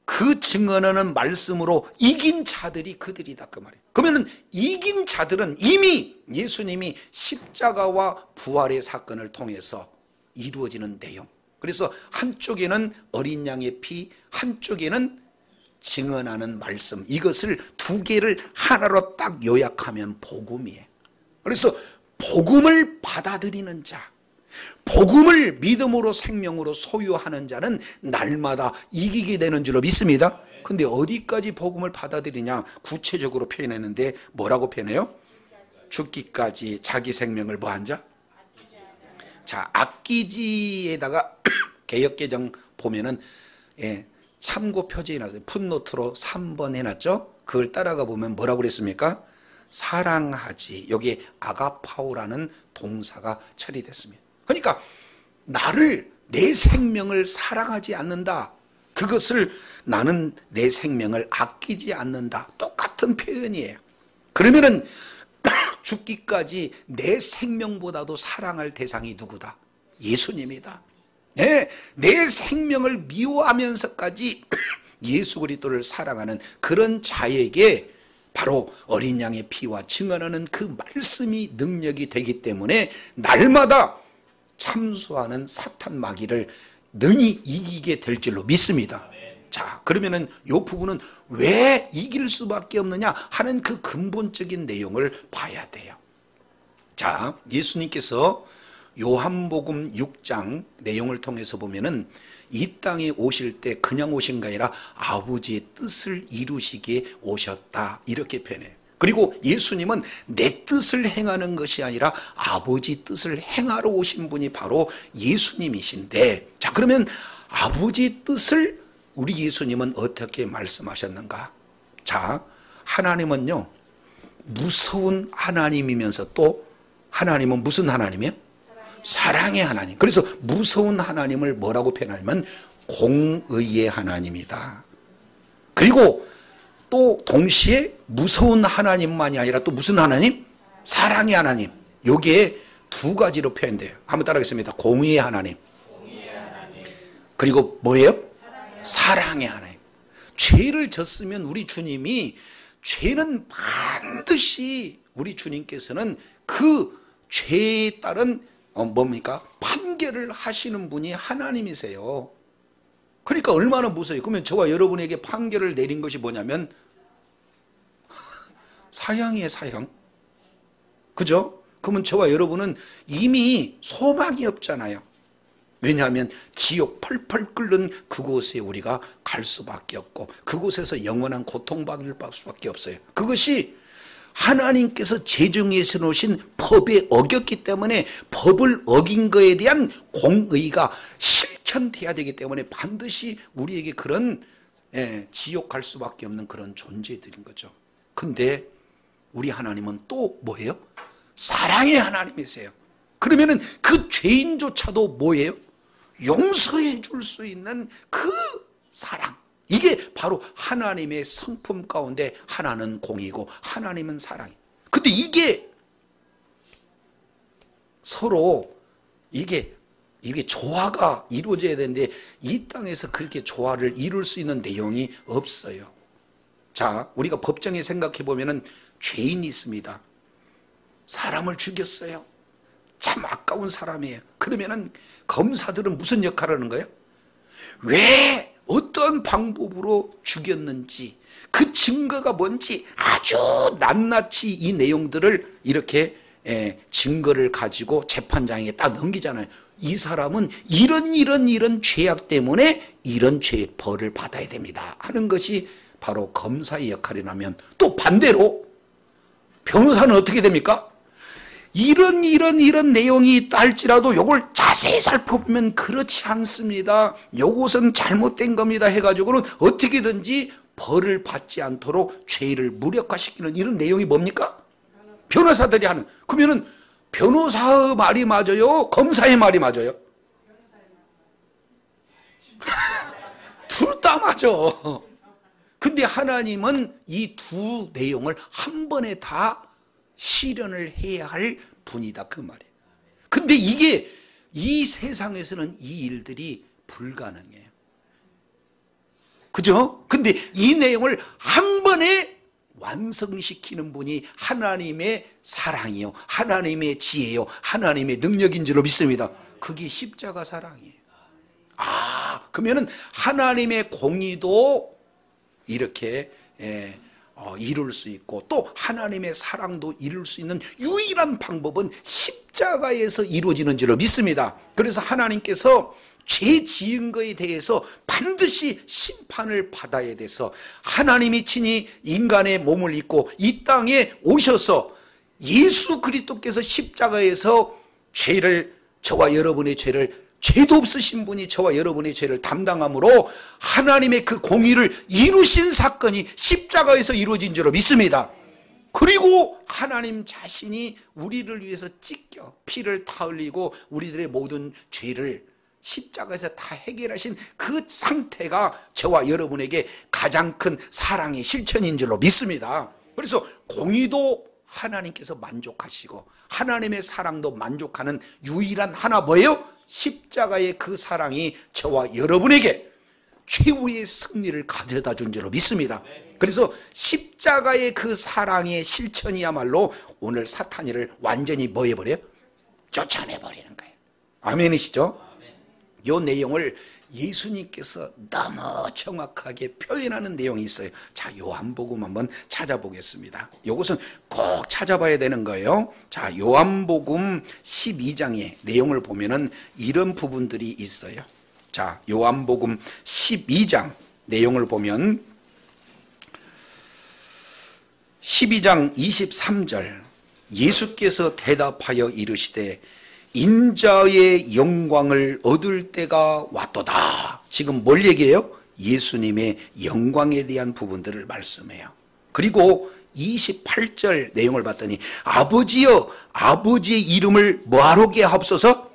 그 증언하는 말씀으로 이긴 자들이 그들이다 그 말이에요. 그러면 이긴 자들은 이미 예수님이 십자가와 부활의 사건을 통해서 이루어지는 내용, 그래서 한쪽에는 어린 양의 피, 한쪽에는 증언하는 말씀, 이것을 두 개를 하나로 딱 요약하면 복음이에요. 그래서 복음을 받아들이는 자, 복음을 믿음으로 생명으로 소유하는 자는 날마다 이기게 되는 줄로 믿습니다. 근데 어디까지 복음을 받아들이냐 구체적으로 표현했는데 뭐라고 표현해요? 죽기까지 자기 생명을 뭐한 자? 자, 아끼지에다가 개역개정 보면은 참고 표지에 놨어요. 풋노트로 3번 해놨죠. 그걸 따라가 보면 뭐라고 그랬습니까? 사랑하지, 여기에 아가파오라는 동사가 처리됐습니다. 그러니까 나를, 내 생명을 사랑하지 않는다, 그것을 나는 내 생명을 아끼지 않는다, 똑같은 표현이에요. 그러면은 죽기까지 내 생명보다도 사랑할 대상이 누구다? 예수님이다. 내 생명을 미워하면서까지 예수 그리스도를 사랑하는 그런 자에게 바로 어린 양의 피와 증언하는 그 말씀이 능력이 되기 때문에 날마다 참수하는 사탄 마귀를 능히 이기게 될 줄로 믿습니다. 자, 그러면은 이 부분은 왜 이길 수밖에 없느냐 하는 그 근본적인 내용을 봐야 돼요. 자, 예수님께서 요한복음 6장 내용을 통해서 보면은 이 땅에 오실 때 그냥 오신 게 아니라 아버지의 뜻을 이루시기에 오셨다, 이렇게 표현해요. 그리고 예수님은 내 뜻을 행하는 것이 아니라 아버지 뜻을 행하러 오신 분이 바로 예수님이신데, 자, 그러면 아버지 뜻을 우리 예수님은 어떻게 말씀하셨는가? 자, 하나님은요 무서운 하나님이면서 또 하나님은 무슨 하나님이에요? 사랑의 하나님. 그래서 무서운 하나님을 뭐라고 표현하냐면 공의의 하나님이다. 그리고 또 동시에 무서운 하나님만이 아니라 또 무슨 하나님? 사랑의 하나님. 여기에 두 가지로 표현돼요. 한번 따라하겠습니다. 공의의 하나님. 그리고 뭐예요? 사랑의 하나님. 죄를 졌으면 우리 주님이, 죄는 반드시 우리 주님께서는 그 죄에 따른 뭡니까? 판결을 하시는 분이 하나님이세요. 그러니까 얼마나 무서워요. 그러면 저와 여러분에게 판결을 내린 것이 뭐냐면 사형이에요, 사형. 그죠? 그러면 저와 여러분은 이미 소망이 없잖아요. 왜냐하면 지옥 펄펄 끓는 그곳에 우리가 갈 수밖에 없고 그곳에서 영원한 고통받을 수밖에 없어요. 그것이 하나님께서 제정해서 놓으신 법에 어겼기 때문에 법을 어긴 것에 대한 공의가 실천돼야 되기 때문에 반드시 우리에게 그런 지옥 갈 수밖에 없는 그런 존재들인 거죠. 근데 우리 하나님은 또 뭐예요? 사랑의 하나님이세요. 그러면은 그 죄인조차도 뭐예요? 용서해 줄 수 있는 그 사랑, 이게 바로 하나님의 성품 가운데 하나는 공이고 하나님은 사랑이에요. 근데 이게 서로 이게 조화가 이루어져야 되는데 이 땅에서 그렇게 조화를 이룰 수 있는 내용이 없어요. 자, 우리가 법정에 생각해 보면은 죄인이 있습니다. 사람을 죽였어요. 참 아까운 사람이에요. 그러면은 검사들은 무슨 역할을 하는 거예요? 왜 어떤 방법으로 죽였는지, 그 증거가 뭔지 아주 낱낱이 이 내용들을 이렇게 증거를 가지고 재판장에게 딱 넘기잖아요. 이 사람은 이런 죄악 때문에 이런 죄의 벌을 받아야 됩니다 하는 것이 바로 검사의 역할이라면, 또 반대로 변호사는 어떻게 됩니까? 이런 내용이 있다 할지라도 이걸 자세히 살펴보면 그렇지 않습니다, 요것은 잘못된 겁니다 해가지고는 어떻게든지 벌을 받지 않도록 죄를 무력화시키는 이런 내용이 뭡니까? 변호사들이 하는. 그러면은 변호사의 말이 맞아요? 검사의 말이 맞아요? 둘 다 맞아. 근데 하나님은 이 두 내용을 한 번에 다 실현을 해야 할 분이다, 그 말이에요. 근데 이게 이 세상에서는 이 일들이 불가능해요. 그죠? 근데 이 내용을 한 번에 완성시키는 분이 하나님의 사랑이요, 하나님의 지혜요, 하나님의 능력인 줄로 믿습니다. 그게 십자가 사랑이에요. 아, 그러면은 하나님의 공의도 이렇게 이룰 수 있고 또 하나님의 사랑도 이룰 수 있는 유일한 방법은 십자가에서 이루어지는 줄로 믿습니다. 그래서 하나님께서 죄 지은 것에 대해서 반드시 심판을 받아야 돼서 하나님이 친히 인간의 몸을 입고 이 땅에 오셔서 예수 그리스도께서 십자가에서 죄를, 저와 여러분의 죄를, 죄도 없으신 분이 저와 여러분의 죄를 담당함으로 하나님의 그 공의를 이루신 사건이 십자가에서 이루어진 줄로 믿습니다. 그리고 하나님 자신이 우리를 위해서 찢겨 피를 다 흘리고 우리들의 모든 죄를 십자가에서 다 해결하신 그 상태가 저와 여러분에게 가장 큰 사랑의 실천인 줄로 믿습니다. 그래서 공의도 하나님께서 만족하시고 하나님의 사랑도 만족하는 유일한 하나 뭐예요? 십자가의 그 사랑이 저와 여러분에게 최후의 승리를 가져다 준 줄로 믿습니다. 그래서 십자가의 그 사랑의 실천이야말로 오늘 사탄이를 완전히 뭐 해버려요? 쫓아내버리는 거예요. 아멘이시죠? 이 내용을 예수님께서 너무 정확하게 표현하는 내용이 있어요. 자, 요한복음 한번 찾아보겠습니다. 이것은 꼭 찾아봐야 되는 거예요. 자, 요한복음 12장의 내용을 보면은 이런 부분들이 있어요. 자, 요한복음 12장 내용을 보면 12장 23절 예수께서 대답하여 이르시되 인자의 영광을 얻을 때가 왔도다. 지금 뭘 얘기해요? 예수님의 영광에 대한 부분들을 말씀해요. 그리고 28절 내용을 봤더니 아버지여 아버지의 이름을 뭐하게 하옵소서?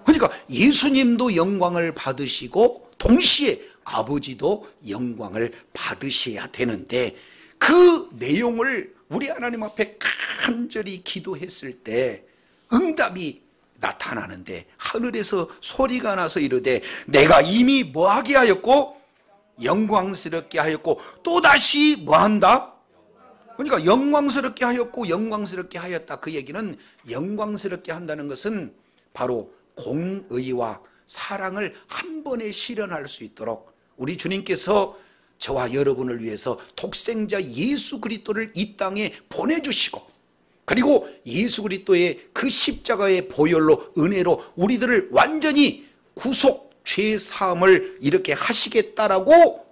그러니까 예수님도 영광을 받으시고 동시에 아버지도 영광을 받으셔야 되는데 그 내용을 우리 하나님 앞에 간절히 기도했을 때 응답이 나타나는데 하늘에서 소리가 나서 이르되 내가 이미 뭐하게 하였고 영광스럽게 하였고 또다시 뭐한다? 그러니까 영광스럽게 하였고 영광스럽게 하였다. 그 얘기는 영광스럽게 한다는 것은 바로 공의와 사랑을 한 번에 실현할 수 있도록 우리 주님께서 저와 여러분을 위해서 독생자 예수 그리스도를 이 땅에 보내주시고 그리고 예수 그리스도의 그 십자가의 보혈로 은혜로 우리들을 완전히 구속 죄 사함을 이렇게 하시겠다라고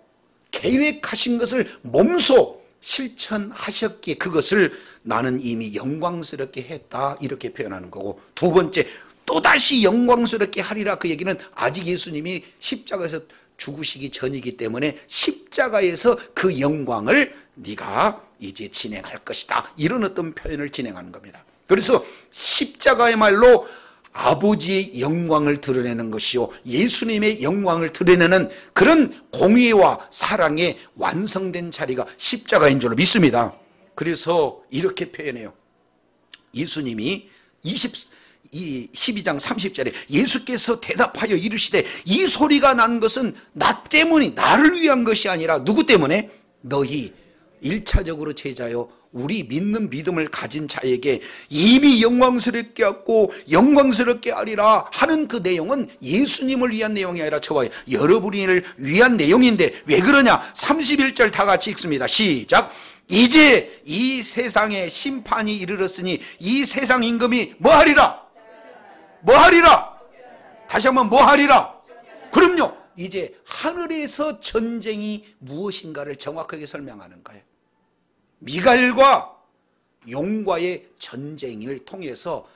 계획하신 것을 몸소 실천하셨기에 그것을 나는 이미 영광스럽게 했다 이렇게 표현하는 거고 두 번째 또다시 영광스럽게 하리라 그 얘기는 아직 예수님이 십자가에서 죽으시기 전이기 때문에 십자가에서 그 영광을 네가 이제 진행할 것이다 이런 어떤 표현을 진행하는 겁니다. 그래서 십자가야말로 아버지의 영광을 드러내는 것이요 예수님의 영광을 드러내는 그런 공의와 사랑의 완성된 자리가 십자가인 줄로 믿습니다. 그래서 이렇게 표현해요. 예수님이 12장 30절에 예수께서 대답하여 이르시되 이 소리가 난 것은 나 때문이 나를 위한 것이 아니라 누구 때문에? 너희 1차적으로 제자요 우리 믿는 믿음을 가진 자에게 이미 영광스럽게 하고 영광스럽게 하리라 하는 그 내용은 예수님을 위한 내용이 아니라 저와 여러분을 위한 내용인데 왜 그러냐? 31절 다 같이 읽습니다. 시작. 이제 이 세상에 심판이 이르렀으니 이 세상 임금이 뭐하리라? 뭐하리라? 다시 한번 뭐하리라? 그럼요. 이제 하늘에서 전쟁이 무엇인가를 정확하게 설명하는 거예요. 미가엘과 용과의 전쟁을 통해서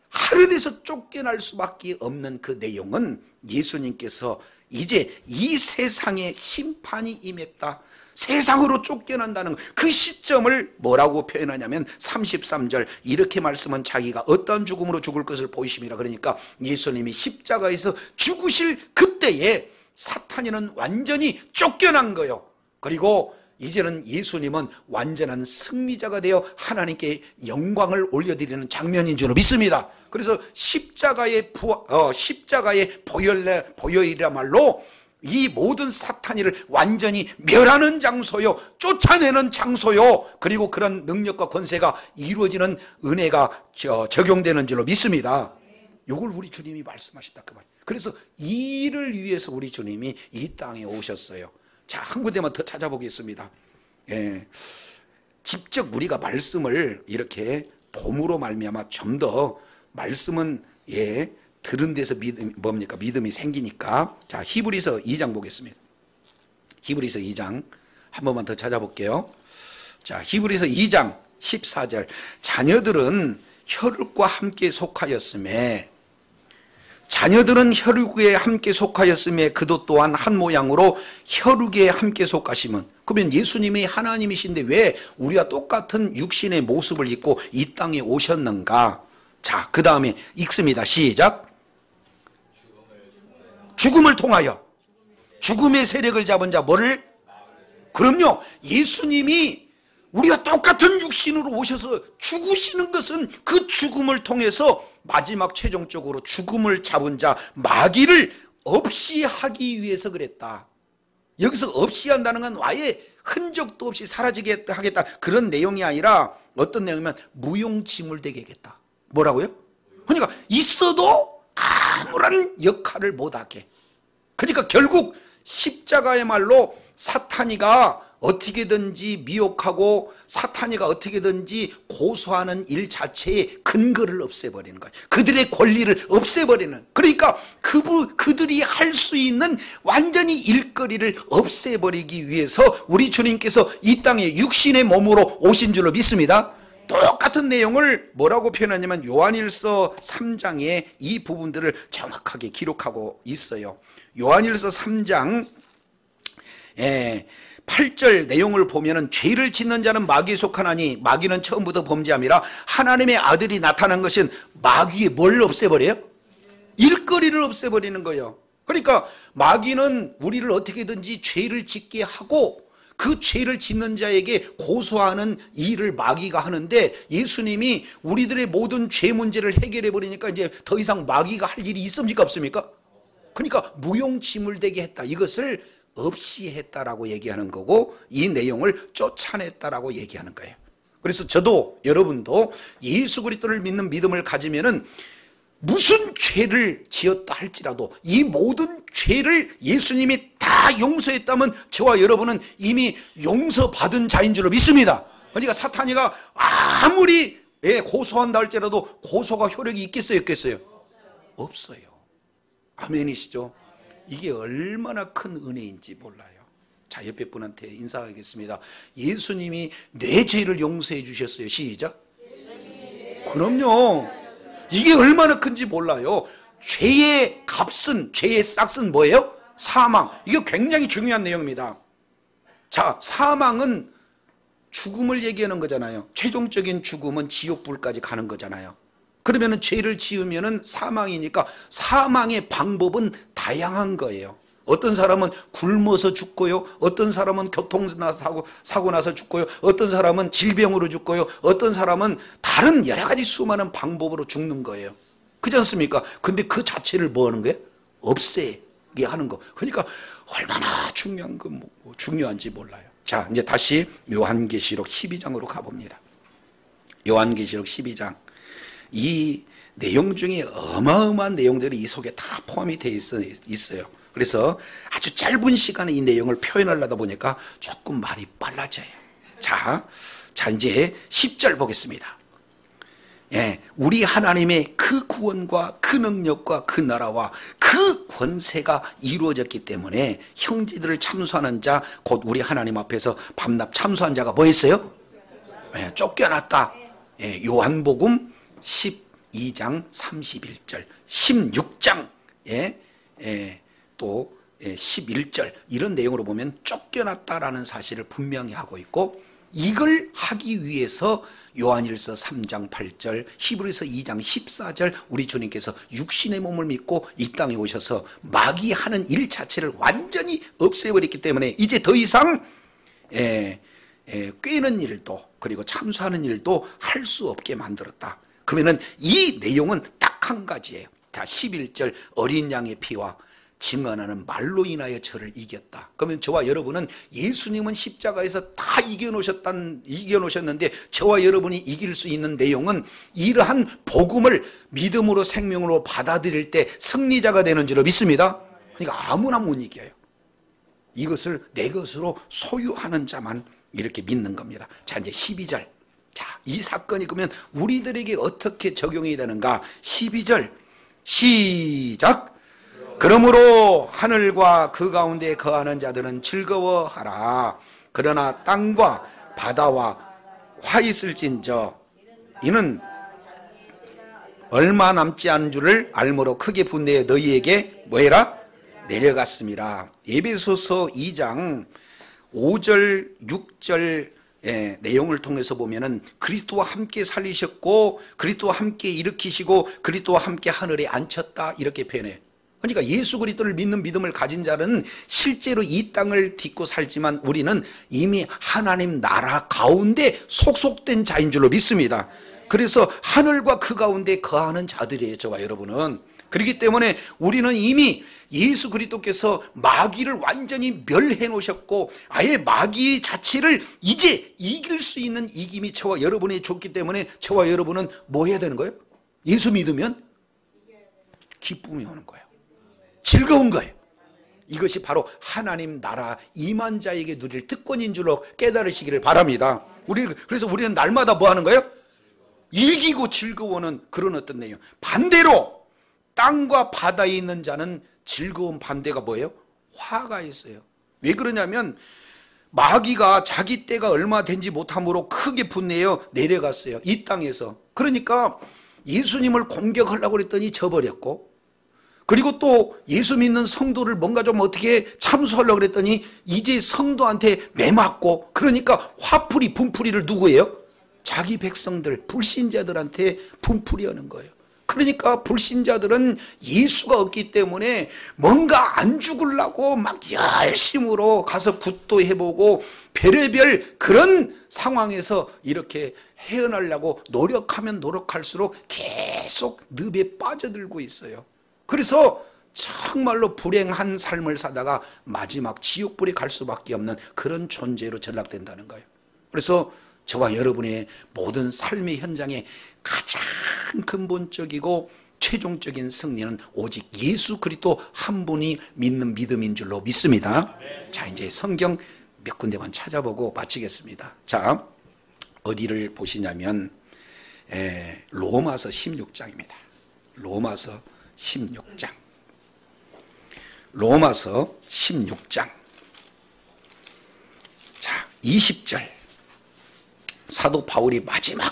하늘에서 쫓겨날 수밖에 없는 그 내용은 예수님께서 이제 이 세상에 심판이 임했다. 세상으로 쫓겨난다는 그 시점을 뭐라고 표현하냐면 33절 이렇게 말씀은 자기가 어떤 죽음으로 죽을 것을 보이심이라 그러니까 예수님이 십자가에서 죽으실 그때에 사탄이는 완전히 쫓겨난 거예요. 그리고 이제는 예수님은 완전한 승리자가 되어 하나님께 영광을 올려드리는 장면인 줄 믿습니다. 그래서 십자가의 보혈이라말로 이 모든 사탄이를 완전히 멸하는 장소요 쫓아내는 장소요 그리고 그런 능력과 권세가 이루어지는 은혜가 적용되는 줄로 믿습니다. 이걸 우리 주님이 말씀하셨다 그 말. 그래서 이를 위해서 우리 주님이 이 땅에 오셨어요. 자, 한 군데만 더 찾아보겠습니다. 예. 직접 우리가 말씀을 이렇게 봄으로 말미암아 좀 더 말씀은 들은 데서 믿음이 생기니까. 자, 히브리서 2장 보겠습니다. 히브리서 2장 한 번만 더 찾아볼게요. 자, 히브리서 2장 14절 자녀들은 혈육과 함께 속하였음에 그도 또한 한 모양으로 혈육에 함께 속하시면 그러면 예수님이 하나님이신데 왜 우리와 똑같은 육신의 모습을 입고 이 땅에 오셨는가? 자, 그 다음에 읽습니다. 시작. 죽음을 통하여 죽음의 세력을 잡은 자 뭐를? 그럼요. 예수님이 우리와 똑같은 육신으로 오셔서 죽으시는 것은 그 죽음을 통해서 마지막 최종적으로 죽음을 잡은 자 마귀를 없이 하기 위해서 그랬다. 여기서 없이 한다는 건 아예 흔적도 없이 사라지게 하겠다, 그런 내용이 아니라 어떤 내용이면 무용지물되게 하겠다. 뭐라고요? 그러니까 있어도 아무런 역할을 못하게. 그러니까 결국 십자가야말로 사탄이가 어떻게든지 미혹하고 사탄이가 어떻게든지 고소하는 일 자체의 근거를 없애버리는 거예요. 그들의 권리를 없애버리는, 그러니까 그들이 할 수 있는 완전히 일거리를 없애버리기 위해서 우리 주님께서 이 땅에 육신의 몸으로 오신 줄로 믿습니다. 똑같은 내용을 뭐라고 표현하냐면 요한일서 3장에 이 부분들을 정확하게 기록하고 있어요. 요한일서 3장 8절 내용을 보면은 죄를 짓는 자는 마귀에 속하나니 마귀는 처음부터 범죄함이라. 하나님의 아들이 나타난 것은 마귀의 뭘 없애버려요? 일거리를 없애버리는 거예요. 그러니까 마귀는 우리를 어떻게든지 죄를 짓게 하고 그 죄를 짓는 자에게 고소하는 일을 마귀가 하는데, 예수님이 우리들의 모든 죄 문제를 해결해 버리니까 이제 더 이상 마귀가 할 일이 있습니까 없습니까? 그러니까 무용지물되게 했다, 이것을 없이 했다라고 얘기하는 거고, 이 내용을 쫓아냈다라고 얘기하는 거예요. 그래서 저도 여러분도 예수 그리스도를 믿는 믿음을 가지면은 무슨 죄를 지었다 할지라도 이 모든 죄를 예수님이 다 용서했다면 저와 여러분은 이미 용서받은 자인 줄로 믿습니다. 그러니까 사탄이가 아무리 고소한다 할지라도 고소가 효력이 있겠어요 없겠어요? 없어요. 아멘이시죠? 이게 얼마나 큰 은혜인지 몰라요. 자, 옆에 분한테 인사하겠습니다. 예수님이 내 죄를 용서해 주셨어요. 시작. 그럼요. 이게 얼마나 큰지 몰라요. 죄의 값은, 죄의 싹은 뭐예요? 사망. 이게 굉장히 중요한 내용입니다. 자, 사망은 죽음을 얘기하는 거잖아요. 최종적인 죽음은 지옥불까지 가는 거잖아요. 그러면은 죄를 지으면은 사망이니까 사망의 방법은 다양한 거예요. 어떤 사람은 굶어서 죽고요, 어떤 사람은 교통사고 나서 죽고요, 어떤 사람은 질병으로 죽고요, 어떤 사람은 다른 여러 가지 수많은 방법으로 죽는 거예요. 그렇지 않습니까? 근데 그 자체를 뭐 하는 거예요? 없애게 하는 거. 그러니까 얼마나 중요한지 몰라요. 자, 이제 다시 요한계시록 12장으로 가봅니다. 요한계시록 12장. 이 내용 중에 어마어마한 내용들이 이 속에 다 포함이 되어 있어요. 그래서 아주 짧은 시간에 이 내용을 표현하려다 보니까 조금 말이 빨라져요. 자 이제 10절 보겠습니다. 우리 하나님의 그 구원과 그 능력과 그 나라와 그 권세가 이루어졌기 때문에 형제들을 참수하는 자, 곧 우리 하나님 앞에서 밤낮 참수한 자가 뭐 했어요? 쫓겨났다. 요한복음 12장 31절, 16장 또 11절, 이런 내용으로 보면 쫓겨났다라는 사실을 분명히 하고 있고, 이걸 하기 위해서 요한일서 3장 8절, 히브리서 2장 14절 우리 주님께서 육신의 몸을 믿고 이 땅에 오셔서 마귀 하는 일 자체를 완전히 없애버렸기 때문에 이제 더 이상 꿰는 일도 그리고 참수하는 일도 할 수 없게 만들었다. 그러면은 이 내용은 딱 한 가지예요. 자, 11절, 어린 양의 피와 증언하는 말로 인하여 저를 이겼다. 그러면 저와 여러분은 예수님은 십자가에서 다 이겨놓으셨는데 저와 여러분이 이길 수 있는 내용은 이러한 복음을 믿음으로 생명으로 받아들일 때 승리자가 되는 줄로 믿습니다. 그러니까 아무나 못 이겨요. 이것을 내 것으로 소유하는 자만 이렇게 믿는 겁니다. 자, 이제 12절. 자, 이 사건이 그러면 우리들에게 어떻게 적용이 되는가? 12절 시작. 그러므로 하늘과 그 가운데 거하는 자들은 즐거워하라. 그러나 땅과 바다와 화 있을진저 이는 얼마 남지 않은 줄을 알므로 크게 분내어 너희에게 뭐해라? 내려갔습니다. 에베소서 2장 5절 6절 내용을 통해서 보면은 그리스도와 함께 살리셨고 그리스도와 함께 일으키시고 그리스도와 함께 하늘에 앉혔다, 이렇게 표현해요. 그러니까 예수 그리스도를 믿는 믿음을 가진 자는 실제로 이 땅을 딛고 살지만 우리는 이미 하나님 나라 가운데 속속된 자인 줄로 믿습니다. 그래서 하늘과 그 가운데 거하는 자들이에요, 저와 여러분은. 그렇기 때문에 우리는 이미 예수 그리스도께서 마귀를 완전히 멸해 놓으셨고 아예 마귀 자체를 이제 이길 수 있는 이김이 저와 여러분에 줬기 때문에 저와 여러분은 뭐 해야 되는 거예요? 예수 믿으면 기쁨이 오는 거예요. 즐거운 거예요. 이것이 바로 하나님 나라 임한 자에게 누릴 특권인 줄로 깨달으시기를 바랍니다. 그래서 우리는 날마다 뭐 하는 거예요? 일기고 즐거워하는 그런 어떤 내용. 반대로 땅과 바다에 있는 자는 즐거운 반대가 뭐예요? 화가 있어요. 왜 그러냐면 마귀가 자기 때가 얼마 된지 못함으로 크게 분내어 내려갔어요. 이 땅에서. 그러니까 예수님을 공격하려고 그랬더니 져버렸고, 그리고 또 예수 믿는 성도를 뭔가 좀 어떻게 참수하려고 그랬더니 이제 성도한테 매맞고, 그러니까 화풀이 분풀이를 누구예요? 자기 백성들 불신자들한테 분풀이 하는 거예요. 그러니까 불신자들은 예수가 없기 때문에 뭔가 안 죽으려고 막 열심으로 가서 굿도 해보고 별의별 그런 상황에서 이렇게 헤어나려고 노력하면 노력할수록 계속 늪에 빠져들고 있어요. 그래서 정말로 불행한 삶을 사다가 마지막 지옥불에 갈 수밖에 없는 그런 존재로 전락된다는 거예요. 그래서 저와 여러분의 모든 삶의 현장에 가장 근본적이고 최종적인 승리는 오직 예수 그리스도 한 분이 믿는 믿음인 줄로 믿습니다. 자, 이제 성경 몇 군데만 찾아보고 마치겠습니다. 자, 어디를 보시냐면 로마서 16장입니다. 로마서 16장. 로마서 16장. 자, 20절. 사도 바울이 마지막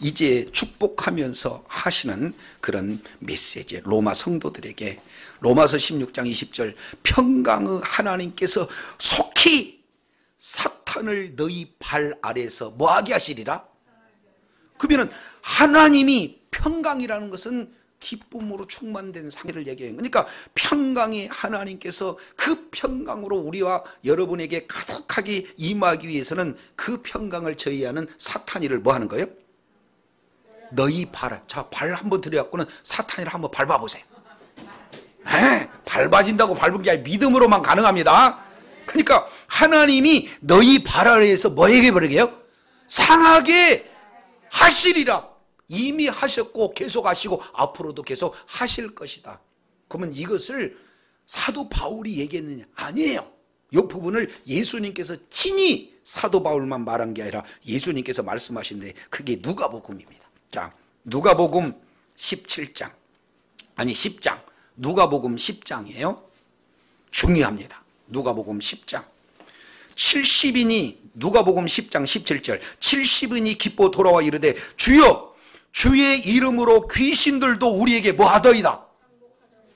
이제 축복하면서 하시는 그런 메시지, 로마 성도들에게. 로마서 16장 20절. 평강의 하나님께서 속히 사탄을 너희 발 아래에서 뭐하게 하시리라? 그러면 하나님이, 평강이라는 것은 기쁨으로 충만된 상태를 얘기해요. 그러니까 평강의 하나님께서 그 평강으로 우리와 여러분에게 가득하게 임하기 위해서는 그 평강을 저해하는 사탄이를 뭐 하는 거예요? 너희 발, 자, 발 한번 들여갖고는 사탄이를 한번 밟아보세요. 밟아진다고 밟은 게 아니라 믿음으로만 가능합니다. 그러니까 하나님이 너희 발 아래에서 뭐에게 버리게요? 상하게 하시리라. 이미 하셨고 계속 하시고 앞으로도 계속 하실 것이다. 그러면 이것을 사도 바울이 얘기했느냐? 아니에요. 이 부분을 예수님께서 친히 사도 바울만 말한 게 아니라 예수님께서 말씀하신데 그게 누가복음입니다. 자, 누가복음 17장, 아니 10장, 누가복음 10장이에요. 중요합니다. 누가복음 10장. 70인이, 누가복음 10장 17절, 70인이 기뻐 돌아와 이르되 주여 주의 이름으로 귀신들도 우리에게 뭐 하더이다?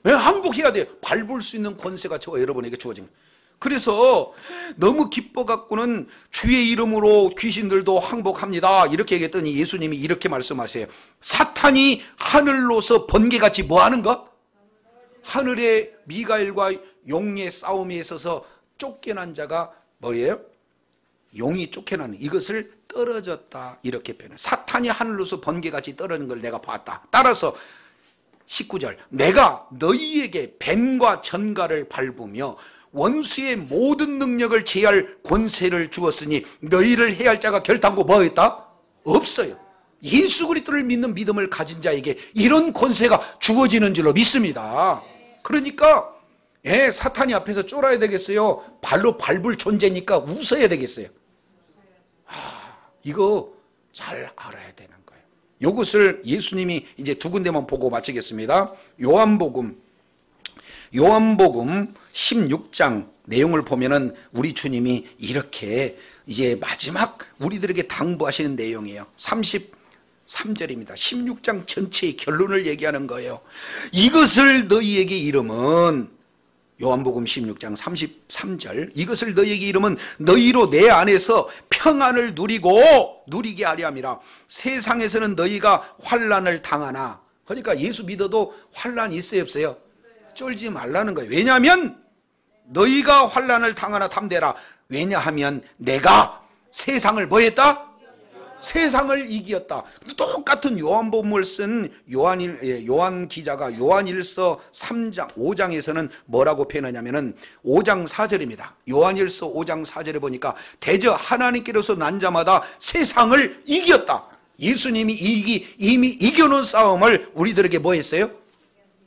항복해야 돼요. 밟을 수 있는 권세가 저와 여러분에게 주어진 거예요. 그래서 너무 기뻐갖고는 주의 이름으로 귀신들도 항복합니다 이렇게 얘기했더니 예수님이 이렇게 말씀하세요. 사탄이 하늘로서 번개같이 뭐 하는 것? 하늘의 미가엘과 용의 싸움에 있어서 쫓겨난 자가 뭐예요? 용이 쫓겨나는, 이것을 떨어졌다 이렇게 표현해요. 사탄이 하늘로서 번개같이 떨어지는 걸 내가 봤다. 따라서 19절, 내가 너희에게 뱀과 전갈을 밟으며 원수의 모든 능력을 제할 권세를 주었으니 너희를 해할 자가 결단코 뭐였다? 없어요. 예수 그리스도를 믿는 믿음을 가진 자에게 이런 권세가 주어지는 줄로 믿습니다. 그러니까 사탄이 앞에서 쫄아야 되겠어요? 발로 밟을 존재니까 웃어야 되겠어요? 이거 잘 알아야 되는 거예요. 이것을 예수님이 이제 두 군데만 보고 마치겠습니다. 요한복음 16장 내용을 보면은 우리 주님이 이렇게 이제 마지막 우리들에게 당부하시는 내용이에요. 33절입니다. 16장 전체의 결론을 얘기하는 거예요. 이것을 너희에게 이름은, 요한복음 16장 33절, 이것을 너희에게 이름은 너희로 내 안에서 평안을 누리게 하려 함이라. 세상에서는 너희가 환난을 당하나. 그러니까 예수 믿어도 환난이 있어요 없어요? 쫄지 말라는 거예요. 왜냐하면 너희가 환난을 당하나 담대라. 왜냐하면 내가 세상을 뭐 했다? 세상을 이겼다. 똑같은 요한복음을 쓴 요한 기자가 요한일서 3장 5장에서는 뭐라고 표현하냐면은 5장 4절입니다. 요한일서 5장 4절에 보니까 대저 하나님께로서 난 자마다 세상을 이겼다. 예수님이 이미 이겨놓은 싸움을 우리들에게 뭐 했어요?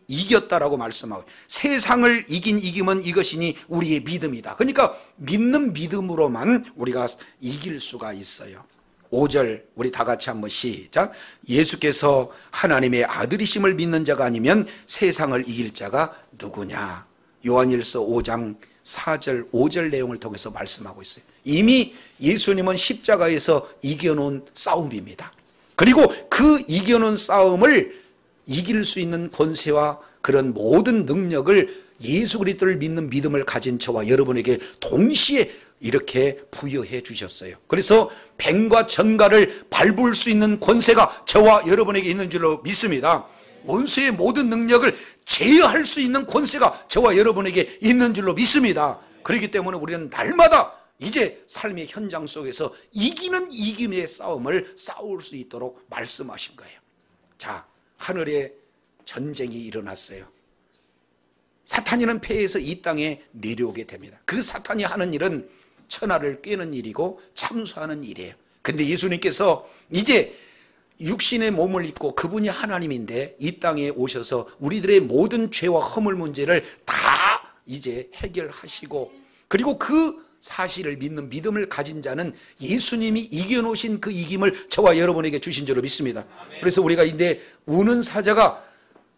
이겼다라고 말씀하고, 세상을 이긴 이김은 이것이니 우리의 믿음이다. 그러니까 믿는 믿음으로만 우리가 이길 수가 있어요. 5절 우리 다 같이 한번 시작. 예수께서 하나님의 아들이심을 믿는 자가 아니면 세상을 이길 자가 누구냐. 요한일서 5장 4절 5절 내용을 통해서 말씀하고 있어요. 이미 예수님은 십자가에서 이겨놓은 싸움입니다. 그리고 그 이겨놓은 싸움을 이길 수 있는 권세와 그런 모든 능력을 예수 그리스도를 믿는 믿음을 가진 저와 여러분에게 동시에 이렇게 부여해 주셨어요. 그래서 뱀과 전갈을 밟을 수 있는 권세가 저와 여러분에게 있는 줄로 믿습니다. 원수의 모든 능력을 제어할 수 있는 권세가 저와 여러분에게 있는 줄로 믿습니다. 그렇기 때문에 우리는 날마다 이제 삶의 현장 속에서 이기는 이김의 싸움을 싸울 수 있도록 말씀하신 거예요. 자, 하늘에 전쟁이 일어났어요. 사탄이는 패해서 이 땅에 내려오게 됩니다. 그 사탄이 하는 일은 천하를 꿰는 일이고 참수하는 일이에요. 근데 예수님께서 이제 육신의 몸을 입고 그분이 하나님인데 이 땅에 오셔서 우리들의 모든 죄와 허물 문제를 다 이제 해결하시고, 그리고 그 사실을 믿는 믿음을 가진 자는 예수님이 이겨놓으신 그 이김을 저와 여러분에게 주신 줄로 믿습니다. 그래서 우리가 이제 우는 사자가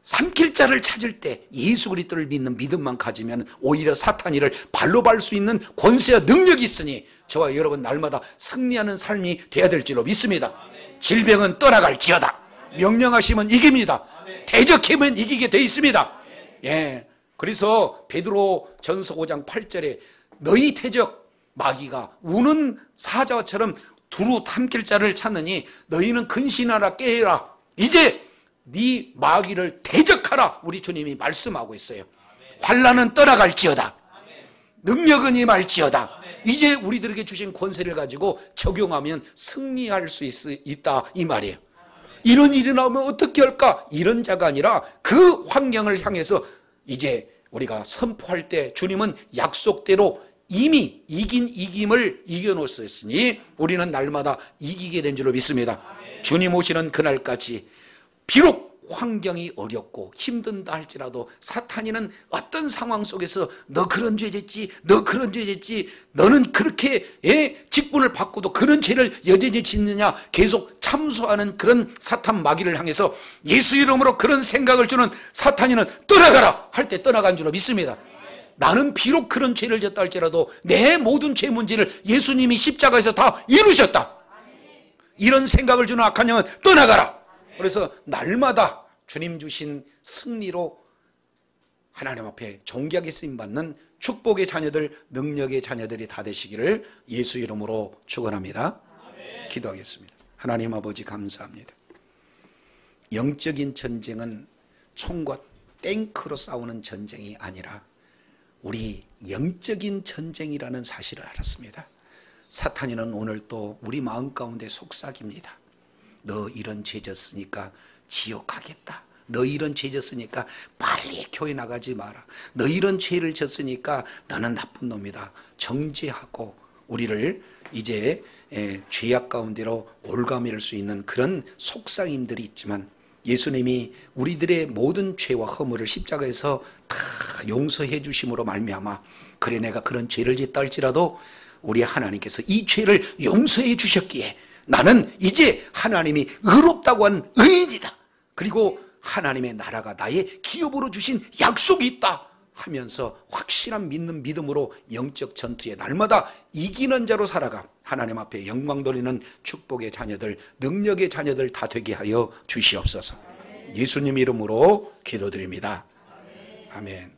삼킬 자를 찾을 때 예수 그리스도를 믿는 믿음만 가지면 오히려 사탄이를 발로 밟을 수 있는 권세와 능력이 있으니 저와 여러분 날마다 승리하는 삶이 되어야 될 줄로 믿습니다. 질병은 떠나갈지어다. 명령하시면 이깁니다. 대적하면 이기게 되어 있습니다. 예. 그래서 베드로 전서 5장 8절에 너희 대적 마귀가 우는 사자처럼 두루 삼킬 자를 찾느니 너희는 근신하라 깨라. 이제 네 마귀를 대적하라. 우리 주님이 말씀하고 있어요. 환난은 떠나갈지어다. 능력은 임할지어다. 이제 우리들에게 주신 권세를 가지고 적용하면 승리할 수 있다 이 말이에요. 이런 일이 나오면 어떻게 할까? 이런 자가 아니라 그 환경을 향해서 이제 우리가 선포할 때 주님은 약속대로 이미 이긴 이김을 이겨놓으셨으니 우리는 날마다 이기게 된 줄로 믿습니다. 주님 오시는 그날까지 비록 환경이 어렵고 힘든다 할지라도 사탄이는 어떤 상황 속에서 너 그런 죄 짓지, 너 그런 죄 짓지, 너는 그렇게 직분을 받고도 그런 죄를 여전히 짓느냐, 계속 참소하는 그런 사탄 마귀를 향해서 예수 이름으로 그런 생각을 주는 사탄이는 떠나가라 할 때 떠나간 줄로 믿습니다. 나는 비록 그런 죄를 졌다 할지라도 내 모든 죄 문제를 예수님이 십자가에서 다 이루셨다. 이런 생각을 주는 악한 영은 떠나가라. 그래서 날마다 주님 주신 승리로 하나님 앞에 존귀하게 쓰임받는 축복의 자녀들, 능력의 자녀들이 다 되시기를 예수 이름으로 축원합니다. 기도하겠습니다. 하나님 아버지 감사합니다. 영적인 전쟁은 총과 탱크로 싸우는 전쟁이 아니라 우리 영적인 전쟁이라는 사실을 알았습니다. 사탄이는 오늘 또 우리 마음 가운데 속삭입니다. 너 이런 죄 졌으니까 지옥 가겠다. 너 이런 죄 졌으니까 빨리 교회 나가지 마라. 너 이런 죄를 졌으니까 너는 나쁜 놈이다. 정죄하고 우리를 이제 죄악 가운데로 올가맬 수 있는 그런 속삭임들이 있지만 예수님이 우리들의 모든 죄와 허물을 십자가에서 다 용서해 주심으로 말미암아 그래 내가 그런 죄를 짓다 할지라도 우리 하나님께서 이 죄를 용서해 주셨기에 나는 이제 하나님이 의롭다고 한 의인이다. 그리고 하나님의 나라가 나의 기업으로 주신 약속이 있다 하면서 확실한 믿는 믿음으로 영적 전투에 날마다 이기는 자로 살아가 하나님 앞에 영광 돌리는 축복의 자녀들, 능력의 자녀들 다 되게 하여 주시옵소서. 예수님 이름으로 기도드립니다. 아멘.